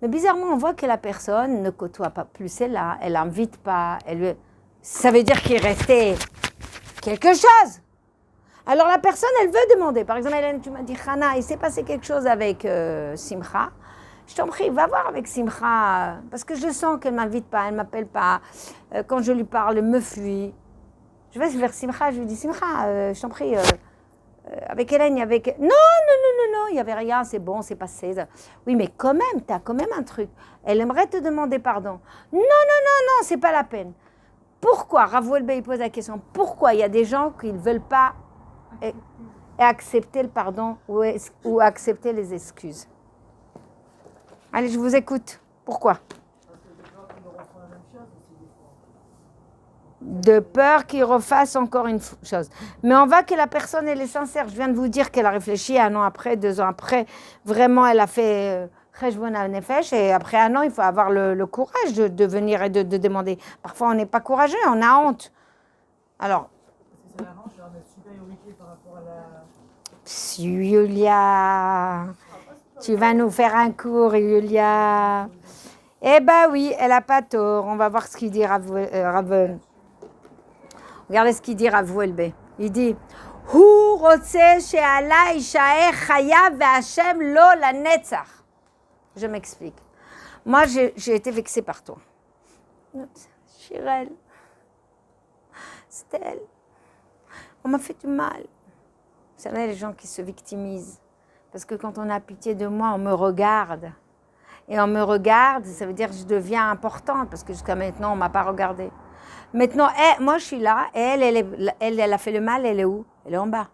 Mais bizarrement, on voit que la personne ne côtoie pas plus celle-là, elle n'invite pas, ça veut dire qu'il restait quelque chose. Alors la personne, elle veut demander. Par exemple, Hélène, tu m'as dit, Hana, il s'est passé quelque chose avec Simcha. Je t'en prie, va voir avec Simcha, parce que je sens qu'elle ne m'invite pas, elle ne m'appelle pas. Quand je lui parle, elle me fuit. Je vais vers Simcha, je lui dis, Simcha, je t'en prie, avec Hélène, il y avait... Non, il n'y avait rien, c'est bon, c'est passé. Oui, mais quand même, tu as quand même un truc. Elle aimerait te demander pardon. Non, c'est pas la peine. Pourquoi, Rav Wolbe, il pose la question, pourquoi il y a des gens qui ne veulent pas et accepter le pardon ou accepter les excuses? Allez, je vous écoute. Pourquoi? De peur qu'il refasse encore une chose. Mais on voit que la personne, elle est sincère. Je viens de vous dire qu'elle a réfléchi 1 an après, 2 ans après. Vraiment, elle a fait Cheshbon HaNefesh. Et après 1 an, il faut avoir le courage de venir et de demander. Parfois, on n'est pas courageux, on a honte. Alors, Ça l'arrange d'avoir notre supériorité par rapport à la... Julia, tu vas nous faire un cours, Julia. Eh ben oui, elle n'a pas tort. On va voir ce qu'il dit Rav. Regardez ce qu'il dit Rav Welbe. Il dit Hu rotze she'ala ishaer chayav ve'Hashem lo lanetzach. Je m'explique. Moi, j'ai été vexée par toi. Chirel, Stella, on m'a fait du mal. Vous savez, les gens qui se victimisent. Parce que quand on a pitié de moi, on me regarde. Et on me regarde, ça veut dire que je deviens importante. Parce que jusqu'à maintenant, on ne m'a pas regardée. Maintenant, moi, je suis là. Et elle a fait le mal. Elle est où? Elle est en bas.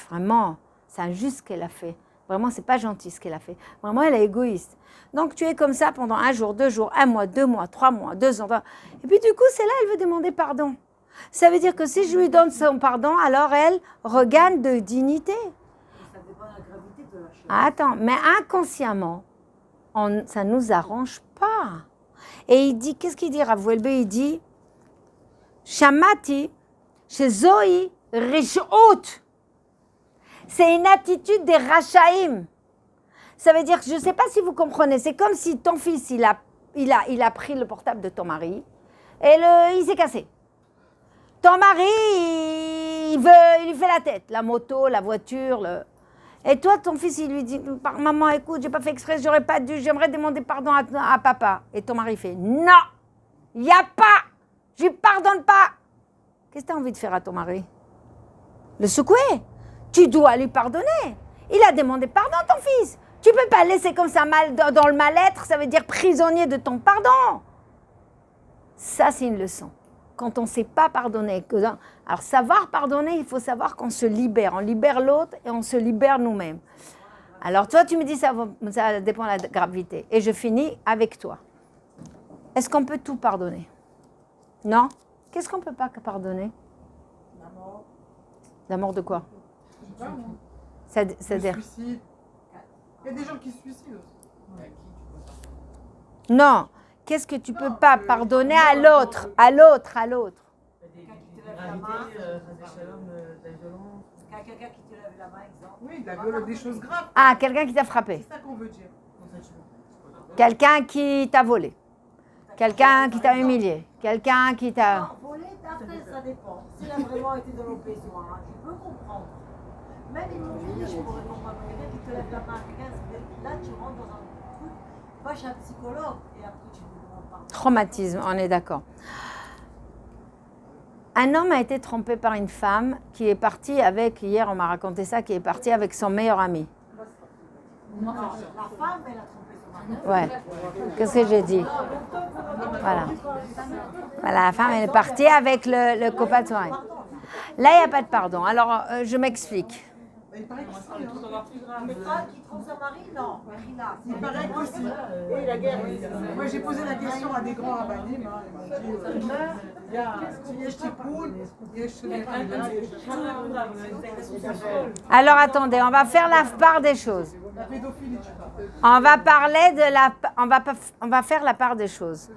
Vraiment, c'est injuste ce qu'elle a fait. Vraiment, c'est pas gentil ce qu'elle a fait. Vraiment, elle est égoïste. Donc, tu es comme ça pendant 1 jour, 2 jours, 1 mois, 2 mois, 3 mois, 2 ans. Et puis, du coup, c'est là, elle veut demander pardon. Ça veut dire que si je lui donne son pardon, alors elle regagne de dignité. Ça dépend de la gravité de la chose. Attends, mais inconsciemment, ça ne nous arrange pas. Et il dit, qu'est-ce qu'il dit, Rav Welbe? Il dit, Shamati, chez Zoï, Rish'ut. C'est une attitude des Rachaïm. Ça veut dire que je ne sais pas si vous comprenez, c'est comme si ton fils, il a pris le portable de ton mari et il s'est cassé. Ton mari, il lui fait la tête, la moto, la voiture. Et toi, ton fils, il lui dit, maman, écoute, j'ai pas fait exprès, j'aurais pas dû, j'aimerais demander pardon à papa. Et ton mari fait, non, il n'y a pas, je lui pardonne pas. Qu'est-ce que tu as envie de faire à ton mari? Le secouer? Tu dois lui pardonner. Il a demandé pardon, ton fils. Tu ne peux pas laisser comme ça dans le mal-être, ça veut dire prisonnier de ton pardon. Ça, c'est une leçon. Quand on ne sait pas pardonner, alors savoir pardonner, il faut savoir qu'on se libère. On libère l'autre et on se libère nous-mêmes. Alors toi, tu me dis ça dépend de la gravité. Et je finis avec toi. Est-ce qu'on peut tout pardonner? Non? Qu'est-ce qu'on ne peut pas pardonner? La mort. La mort de quoi? Je sais pas, moi. C'est-à-dire? Le suicide. Il y a des gens qui se suicident aussi. Non. Qu'est-ce que tu ne peux pas pardonner à l'autre? À l'autre. Des gravités, de la violence. Quelqu'un qui te lève la main, exemple. Oui, des choses graves. Ah, quelqu'un qui t'a frappé. C'est ça qu'on veut dire. Quelqu'un qui t'a volé. Quelqu'un qui t'a humilié. Quelqu'un qui t'a... Non, voler, après, ça dépend. S'il a vraiment été dans nos besoins, je peux comprendre. Même immobilier, je pourrais comprendre. Quelqu'un qui te lève la main, là, tu rentres dans un truc, va chez un psychologue et après tu ne demandes pas. Traumatisme, on est d'accord. Un homme a été trompé par une femme qui est partie avec, hier on m'a raconté ça, qui est partie avec son meilleur ami. Non, la femme, elle a trompé son mari. Ouais. Qu'est-ce que j'ai dit? Voilà. Voilà, la femme, elle est partie avec le copain de son mari. Là, il n'y a pas de pardon. Alors, je m'explique. Il paraît que si, Une femme qui trompe son mari, non. Il paraît que si. Oui, la guerre. Moi, j'ai posé la question à des grands rabbinim. Ils m'ont dit, il y a Tipoul, il y a Alors, attendez, on va faire la part des choses. la pédophilie, tu vois. On va parler on va faire la part des choses.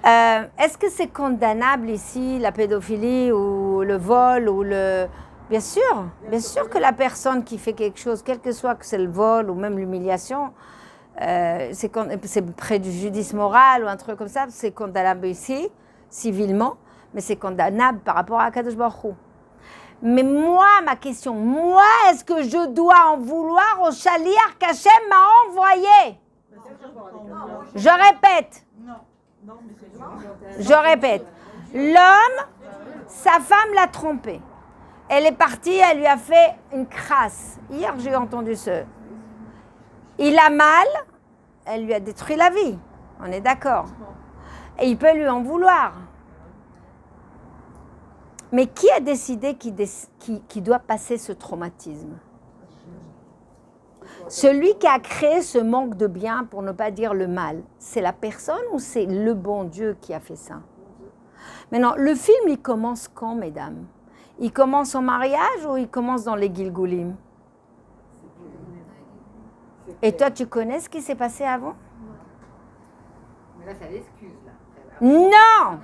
Est-ce que c'est condamnable ici, la pédophilie ou le vol ou le... Bien sûr que la personne qui fait quelque chose, quel que soit que c'est le vol ou même l'humiliation, c'est préjudice moral ou un truc comme ça, c'est condamnable ici, civilement, mais c'est condamnable par rapport à Kadosh Baruch Hu. Mais moi, ma question, est-ce que je dois en vouloir au chaliar qu'Hachem m'a envoyé? Je répète. Je répète. L'homme, sa femme l'a trompé. Elle est partie, elle lui a fait une crasse. Hier, j'ai entendu ce. Il a mal, elle lui a détruit la vie. On est d'accord. Et il peut lui en vouloir. Mais qui a décidé qui doit passer ce traumatisme? Celui qui a créé ce manque de bien, pour ne pas dire le mal, c'est la personne ou c'est le bon Dieu qui a fait ça? Maintenant, le film, il commence quand, mesdames? Il commence au mariage ou il commence dans les Gilgoulim? Et toi, tu connais ce qui s'est passé avant? Mais là, c'est l'excuse, là. Non!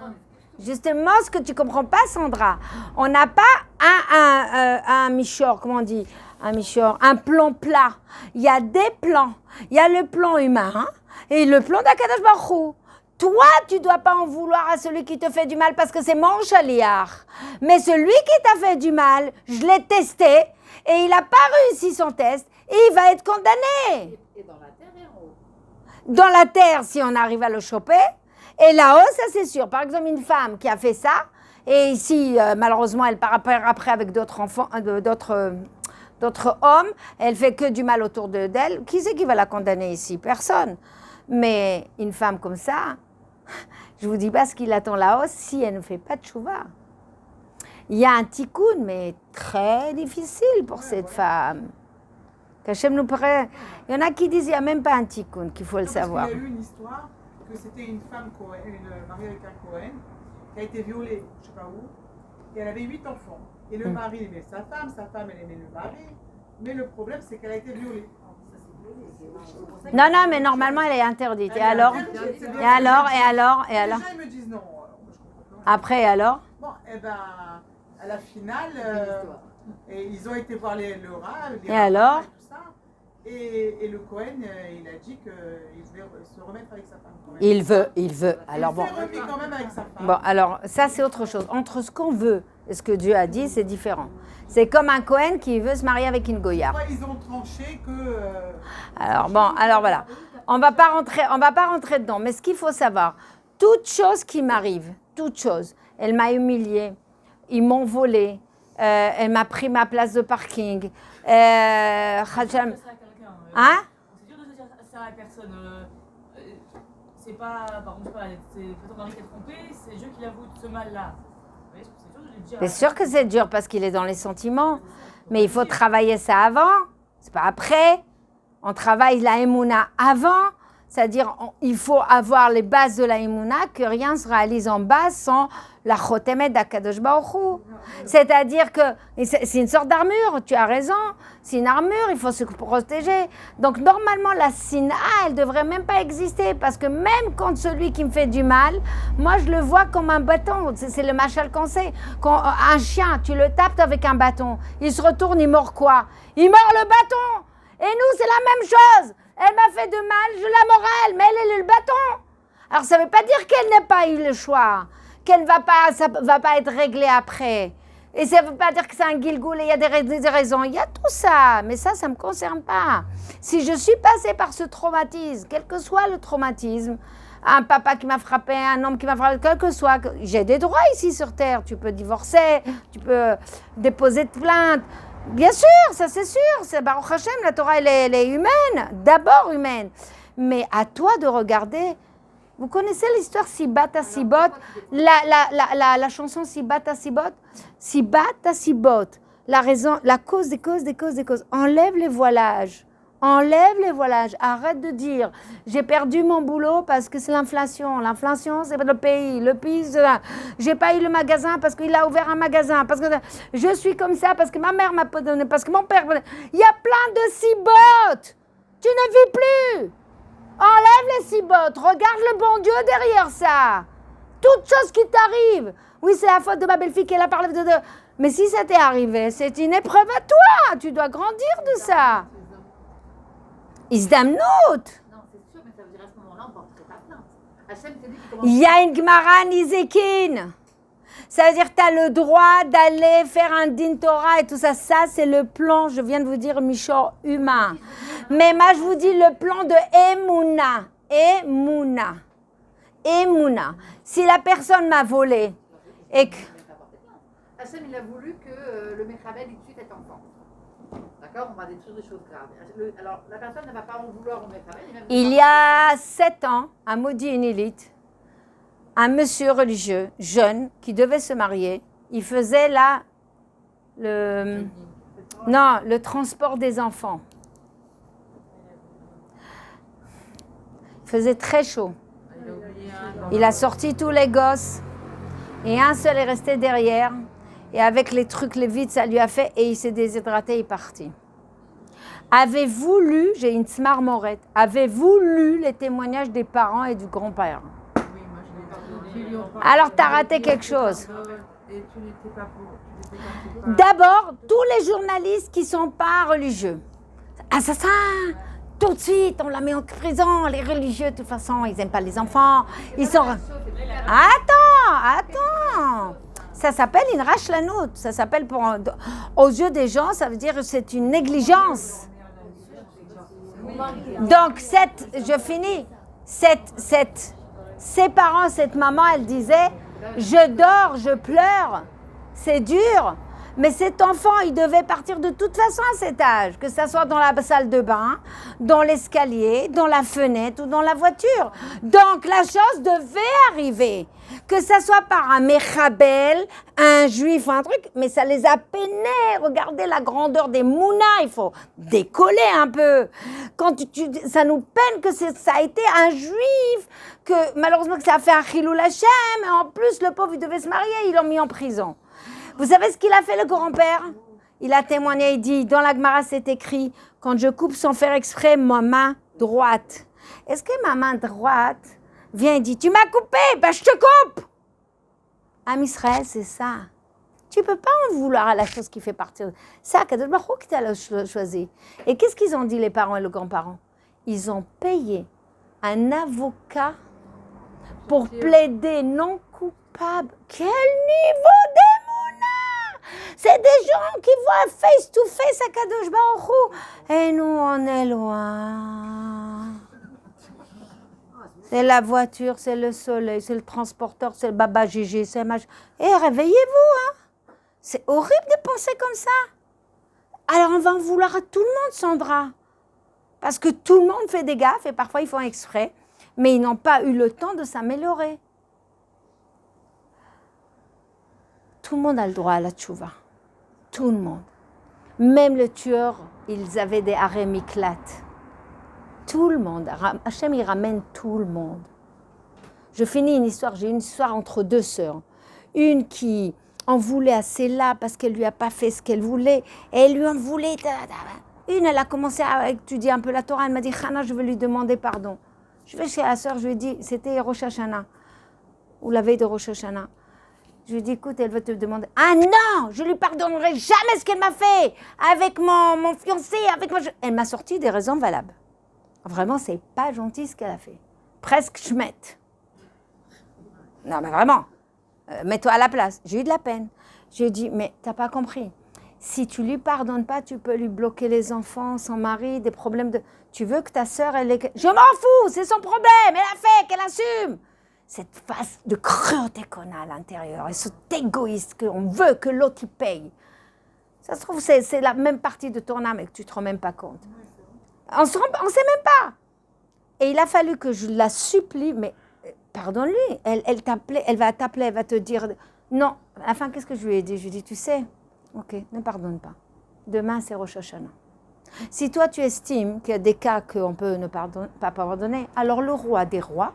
Justement, ce que tu comprends pas, Sandra, on n'a pas un michor, comment on dit? Un michor, un plan plat. Il y a des plans. Il y a le plan humain et le plan d'Akadosh Baruch Hu. Toi, tu ne dois pas en vouloir à celui qui te fait du mal parce que c'est mon chaliar. Mais celui qui t'a fait du mal, je l'ai testé et il n'a pas réussi son test et il va être condamné. Et dans la terre et en haut. Dans la terre, si on arrive à le choper, et là-haut, ça c'est sûr. Par exemple, une femme qui a fait ça, et ici, malheureusement, elle part après avec d'autres enfants, d'autres hommes, elle fait que du mal autour d'elle. Qui c'est qui va la condamner ici? Personne. Mais une femme comme ça, je vous dis pas ce qu'il attend là-haut si elle ne fait pas de chouva. Il y a un tikkun, mais très difficile pour cette femme. Qu'Hachem nous paraît. Il y en a qui disent qu'il n'y a même pas un tikkun, qu'il faut le savoir. Il y a eu une histoire que c'était une femme Cohen, une mariée avec un Cohen, qui a été violée, je ne sais pas où, et elle avait 8 enfants. Et le mari aimait sa femme elle aimait le mari, mais le problème c'est qu'elle a été violée. Non, mais normalement, elle est interdite. Et alors? Et alors? Les gens, ils me disent non. Je comprends pas. Après, et alors? Bon, et ben, à la finale, et ils ont été voir le rat, les Et alors? et tout ça. Et le Cohen, il a dit qu'il voulait se remettre avec sa femme. Quand même. Il veut. Alors bon. Il s'est remis quand même avec sa femme. Bon, alors, ça, c'est autre chose. Entre ce qu'on veut et ce que Dieu a dit, c'est différent. C'est comme un Cohen qui veut se marier avec une Goya. Ils ont tranché que... Alors voilà. On va pas rentrer dedans. Mais ce qu'il faut savoir, toute chose qui m'arrive, toute chose, elle m'a humiliée, ils m'ont volé, elle m'a pris ma place de parking. C'est dur de dire ça à quelqu'un. Hein? C'est dur de dire ça à la personne. C'est pas, par contre, c'est pas ton mari qui t'a trompé, c'est Dieu qui l'avoue ce mal-là. C'est dur de le dire. C'est sûr que c'est dur parce qu'il est dans les sentiments. Mais il faut travailler ça avant. C'est pas après. On travaille la Emouna avant. C'est-à-dire, il faut avoir les bases de la Emouna, que rien ne se réalise en bas sans la Chotemet d'Akadosh Baruch Hu. C'est-à-dire que c'est une sorte d'armure, tu as raison. C'est une armure, il faut se protéger. Donc, normalement, la Sina, elle ne devrait même pas exister. Parce que même quand celui qui me fait du mal, moi, je le vois comme un bâton. C'est le machal qu'on sait. Quand un chien, tu le tapes avec un bâton. Il se retourne, il mord quoi? Il mord le bâton. Et nous, c'est la même chose. Elle m'a fait de mal, je la morale, mais elle est le bâton. Alors, ça ne veut pas dire qu'elle n'a pas eu le choix, qu'elle ça va pas être réglé après. Et ça ne veut pas dire que c'est un Gilgoul et il y a des raisons. Il y a tout ça, mais ça ne me concerne pas. Si je suis passée par ce traumatisme, quel que soit le traumatisme, un papa qui m'a frappé, un homme qui m'a frappé, quel que soit, j'ai des droits ici sur Terre. Tu peux divorcer, tu peux déposer de plainte. Bien sûr, ça c'est sûr, c'est Baruch Hashem, la Torah elle est humaine, d'abord humaine. Mais à toi de regarder, vous connaissez l'histoire Sibat à Sibot, la chanson Sibat à Sibot? Sibat à Sibot, la raison, la cause des causes. Enlève les voilages, arrête de dire j'ai perdu mon boulot parce que c'est l'inflation c'est le pays c'est j'ai pas eu le magasin parce qu'il a ouvert un magasin, parce que je suis comme ça, parce que ma mère m'a pas donné, parce que mon père, il y a plein de cibottes, tu ne vis plus, enlève les cibottes, regarde le bon Dieu derrière ça, toute chose qui t'arrive, oui c'est la faute de ma belle-fille qu'elle a parlé de mais si ça t'est arrivé, c'est une épreuve à toi, tu dois grandir de ça. Isdamnout. Non, c'est sûr, mais ça veut dire à ce moment-là, on porterait pas plainte. Hachem s'est dit qu'il commence. Il y a une Gemara Nizekin. Ça veut dire que tu as le droit d'aller faire un din Torah et tout ça. Ça, c'est le plan, je viens de vous dire, Michor, humain. Mais moi, je vous dis le plan de Emouna. Si la personne m'a volé et que... Hachem, il a voulu que le Mechabel, il tue cet enfant. D'accord, on va détruire des choses graves. Alors, la personne ne va pas en vouloir au Mechabel. Il y a 7 ans, à Modi-Enilite, un monsieur religieux, jeune, qui devait se marier, il faisait là le transport des enfants. Il faisait très chaud. Il a sorti tous les gosses. Et un seul est resté derrière. Et avec les trucs, les vides, ça lui a fait. Et il s'est déshydraté, il est parti. Avez-vous lu, j'ai une smarmorette, avez-vous lu les témoignages des parents et du grand-père? Oui, moi je l'ai pas. Alors, tu as raté quelque chose. Et tu n'étais pas pour. Tu n'étais pas. D'abord, tous les journalistes qui ne sont pas religieux. Assassin, tout de suite, on la met en prison. Les religieux, de toute façon, ils n'aiment pas les enfants. Ils sont... Attends. Ça s'appelle une rachlanout. Ça s'appelle, aux yeux des gens, ça veut dire que c'est une négligence. Donc, je finis. Ses parents, cette maman, elle disait, je dors, je pleure, c'est dur. Mais cet enfant, il devait partir de toute façon à cet âge, que ce soit dans la salle de bain, dans l'escalier, dans la fenêtre ou dans la voiture. Donc, la chose devait arriver. Que ce soit par un méchabel, un juif ou un truc, mais ça les a peinés. Regardez la grandeur des mounas, il faut décoller un peu. Quand ça nous peine que ça a été un juif, que malheureusement que ça a fait un chilou Hashem, et en plus le pauvre il devait se marier, ils l'ont mis en prison. Vous savez ce qu'il a fait le grand-père? Il a témoigné, il dit, dans la Gemara c'est écrit, quand je coupe sans faire exprès ma main droite. Est-ce que ma main droite vient et dit, tu m'as coupé, ben je te coupe? Am Israël, c'est ça. Tu ne peux pas en vouloir à la chose qui fait partir. C'est Akadosh Baruch Hu qui t'a choisi. Et qu'est-ce qu'ils ont dit les parents et les grands-parents? Ils ont payé un avocat pour plaider non coupable. Quel niveau d'émouna! C'est des gens qui voient face to face Akadosh Baruch Hu. Et nous, on est loin. C'est la voiture, c'est le soleil, c'est le transporteur, c'est le baba Gégé, c'est le machin. Et réveillez-vous, hein. C'est horrible de penser comme ça. Alors on va en vouloir à tout le monde, Sandra. Parce que tout le monde fait des gaffes et parfois ils font exprès, mais ils n'ont pas eu le temps de s'améliorer. Tout le monde a le droit à la tchouva. Tout le monde. Même le tueur, ils avaient des harémiklat. Tout le monde. Hachem, il ramène tout le monde. Je finis une histoire. J'ai une histoire entre deux sœurs. Une qui en voulait à Séla parce qu'elle lui a pas fait ce qu'elle voulait. Et elle lui en voulait. Une, elle a commencé à étudier un peu la Torah. Elle m'a dit, Chana, je veux lui demander pardon. Je vais chez la sœur, je lui ai dit, c'était Rosh Hashanah. Ou la veille de Rosh Hashanah. Je lui ai dit, écoute, elle veut te demander. Ah non, je lui pardonnerai jamais ce qu'elle m'a fait. Avec mon fiancé, avec moi. Elle m'a sorti des raisons valables. Vraiment, c'est pas gentil ce qu'elle a fait. Presque schmette. Non, mais vraiment. Mets-toi à la place. J'ai eu de la peine. J'ai dit, mais t'as pas compris. Si tu lui pardonnes pas, tu peux lui bloquer les enfants, son mari, des problèmes de... Tu veux que ta sœur, elle ait... Je m'en fous, c'est son problème. Elle a fait, qu'elle assume. Cette face de cruauté qu'on a à l'intérieur et cet égoïste qu'on veut que l'autre y paye. Ça se trouve, c'est la même partie de ton âme et que tu te rends même pas compte. On ne sait même pas. Et il a fallu que je la supplie, mais pardonne-lui. Elle va t'appeler, elle va te dire... Non, enfin, qu'est-ce que je lui ai dit? Je lui ai dit, tu sais, ok, ne pardonne pas. Demain, c'est Rosh Hashanah. Si toi, tu estimes qu'il y a des cas qu'on peut ne pas pardonner, alors le roi des rois,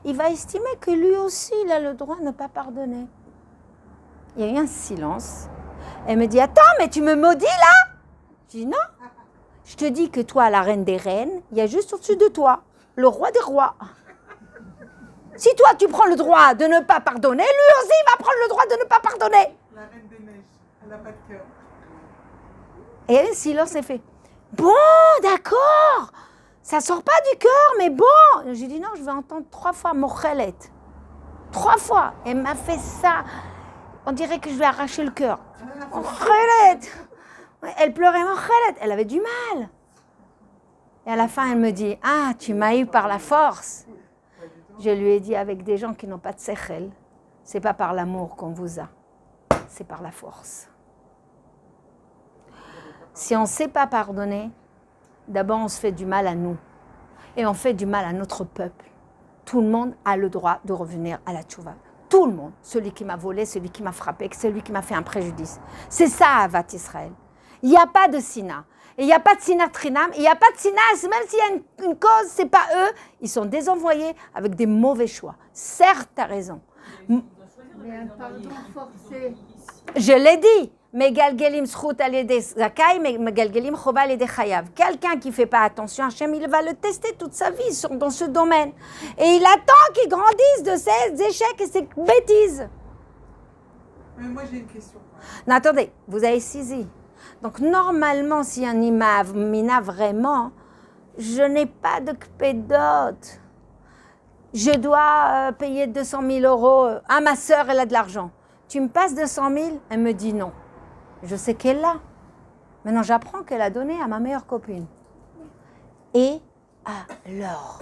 il va estimer que lui aussi, il a le droit de ne pas pardonner. Il y a eu un silence. Elle me dit, attends, mais tu me maudis là? Je dis, non. Je te dis que toi, la reine des reines, il y a juste au-dessus de toi, le roi des rois. Si toi, tu prends le droit de ne pas pardonner, lui aussi, il va prendre le droit de ne pas pardonner. La reine des neiges, elle n'a pas de cœur. Et le silence est fait. Bon, d'accord. Ça sort pas du cœur, mais bon. J'ai dit non, je vais entendre 3 fois Mochelet. 3 fois. Elle m'a fait ça. On dirait que je lui ai arraché le cœur. Mochelet. Elle pleurait Mochelet. Elle avait du mal. Et à la fin, elle me dit, ah, tu m'as eu par la force. Je lui ai dit, avec des gens qui n'ont pas de sechel, c'est pas par l'amour qu'on vous a, c'est par la force. Si on ne sait pas pardonner, d'abord on se fait du mal à nous. Et on fait du mal à notre peuple. Tout le monde a le droit de revenir à la tchouva. Tout le monde. Celui qui m'a volé, celui qui m'a frappé, celui qui m'a fait un préjudice. C'est ça, Avat Israël. Il n'y a pas de sina. Et il n'y a pas de sinat trinam, il n'y a pas de sinat, même s'il y a une cause, ce n'est pas eux. Ils sont désenvoyés avec des mauvais choix. Certes, tu as raison. Mais un pardon forcé. Je l'ai dit. Megalgelim zchut al yedei zakai, megalgelim chova al yedei chayav. Quelqu'un qui ne fait pas attention à Hachem, il va le tester toute sa vie dans ce domaine. Et il attend qu'il grandisse de ses échecs et ses bêtises. Mais moi, j'ai une question. Non, attendez, vous avez saisi. Donc, normalement, si un imam mina vraiment, je n'ai pas de kpedot. Je dois payer 200 000 euros à ma sœur, elle a de l'argent. Tu me passes 200 000 ? Elle me dit non. Je sais qu'elle l'a. Maintenant, j'apprends qu'elle a donné à ma meilleure copine. Et alors,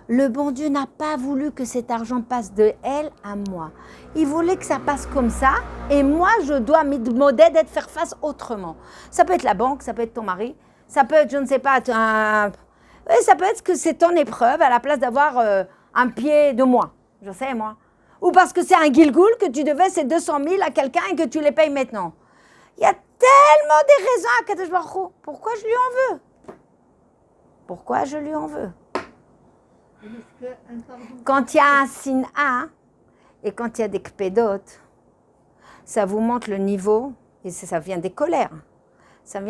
le bon Dieu n'a pas voulu que cet argent passe de elle à moi. Il voulait que ça passe comme ça, et moi, je dois m'idmoder d'être faire face autrement. Ça peut être la banque, ça peut être ton mari, ça peut être, je ne sais pas, ça peut être que c'est ton épreuve à la place d'avoir un pied de moins. Je sais, moi. Ou parce que c'est un gilgoul que tu devais ces 200 000 à quelqu'un et que tu les payes maintenant. Il y a tellement des raisons à Kadosh Baruch Hu. Pourquoi je lui en veux ? Pourquoi je lui en veux ? Quand il y a un sin'a et quand il y a des kpedot, ça vous montre le niveau, et ça vient des colères. Ça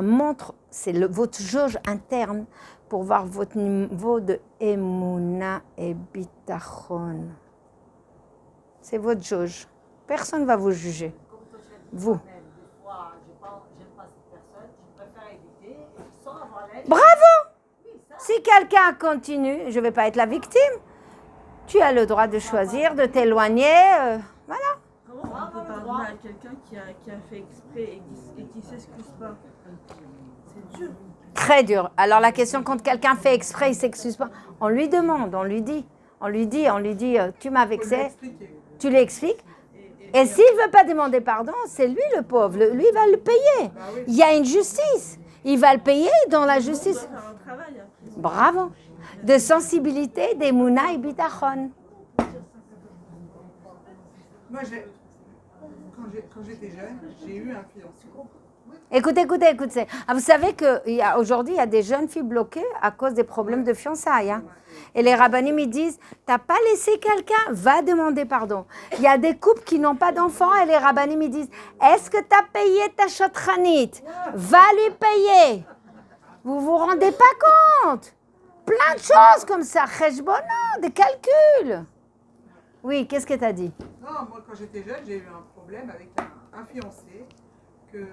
montre, c'est votre jauge interne pour voir votre niveau de emuna et bitachon. C'est votre jauge. Personne ne va vous juger. Vous. Des fois, j'aime pas cette personne, je préfère éviter, sans avoir l'aide. Bravo! Oui, ça. Si quelqu'un continue, je ne vais pas être la victime. Tu as le droit de choisir, de t'éloigner. Voilà. Comment on peut pardonner à quelqu'un qui a fait exprès et qui ne s'excuse pas? C'est dur. Très dur. Alors la question, quand quelqu'un fait exprès, il ne s'excuse pas, on lui demande, on lui dit, tu m'as vexé, tu lui expliques. Et s'il ne veut pas demander pardon, c'est lui le pauvre, lui il va le payer. Il y a une justice, il va le payer dans la justice. On doit faire un travail après. Bravo. De sensibilité, d'emuna et bitachon. Moi, quand j'étais jeune, j'ai eu un fiancé. Écoutez. Vous savez qu'aujourd'hui, il y a des jeunes filles bloquées à cause des problèmes de fiançailles. Hein. Et les rabbinim, ils disent, t'as pas laissé quelqu'un, va demander pardon. Il y a des couples qui n'ont pas d'enfants et les rabbinim, ils disent, est-ce que tu as payé ta shotranite? Va lui payer. Vous vous rendez pas compte? Plein de choses comme ça, cheshbono, des calculs. Oui, qu'est-ce que tu as dit? Non, moi, quand j'étais jeune, j'ai eu un problème avec un fiancé que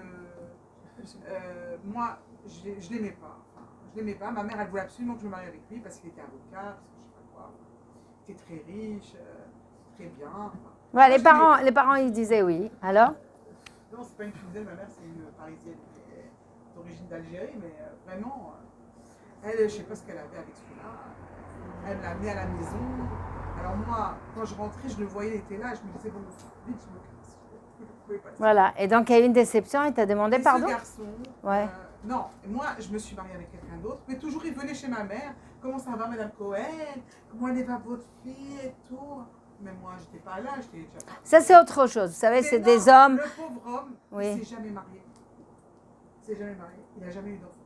moi, je l'aimais pas. Enfin, je l'aimais pas. Ma mère, elle voulait absolument que je me marie avec lui parce qu'il était avocat, parce que je sais pas quoi. Il était très riche, très bien. Enfin, Ouais, moi, les parents, ils disaient oui. Alors? non, c'est pas une Tunisienne, ma mère, c'est une Parisienne d'origine d'Algérie, mais vraiment, elle, je sais pas ce qu'elle avait avec celui-là. Elle me l'a amené à la maison. Alors moi, quand je rentrais, je le voyais, il était là, je me disais, bon, vite, je me casse. Je ne pouvais pas. Voilà. Et donc, il y a eu une déception et tu as demandé Et pardon? ce garçon, Ouais. non, moi, je me suis mariée avec quelqu'un d'autre, mais toujours, il venait chez ma mère. Comment ça va, Madame Cohen? Comment elle va votre fille et tout? Mais moi, je n'étais pas là, j'étais déjà partie. Ça, c'est autre chose. Vous savez, Mais c'est non, des hommes. Le pauvre homme, Oui. il ne s'est jamais marié. Il ne s'est jamais marié. Il n'a jamais eu d'enfant.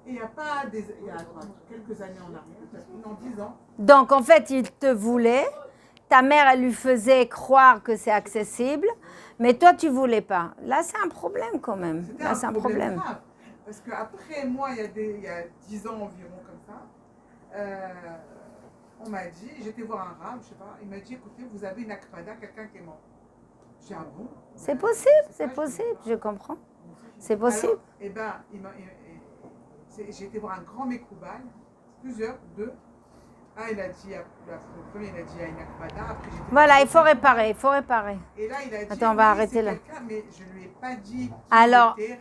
Et il y a pas des... Il y a quoi, quelques années en arrière, peut-être, non, 10 ans. Donc, en fait, il te voulait. Ta mère, elle lui faisait croire que c'est accessible. Mais toi, tu ne voulais pas. Là, c'est un problème quand même. C'était Là, c'est un problème. grave. Parce qu'après moi, il y a 10 ans environ comme ça, on m'a dit, j'étais voir un rab, je sais pas, il m'a dit, écoutez, vous avez une akpada, quelqu'un qui est mort. J'ai dit, ah bon? C'est possible, je comprends. C'est possible. Alors, eh ben, j'ai été voir un grand Mekoubal, plusieurs, deux. Ah, il a dit, le premier, il a dit, il y a une akpada, après j'étais... Voilà, il faut réparer. Et là, il a dit, Attends, on va oui, arrêter c'est là. quelqu'un, mais je ne lui ai pas dit qui Alors, il était,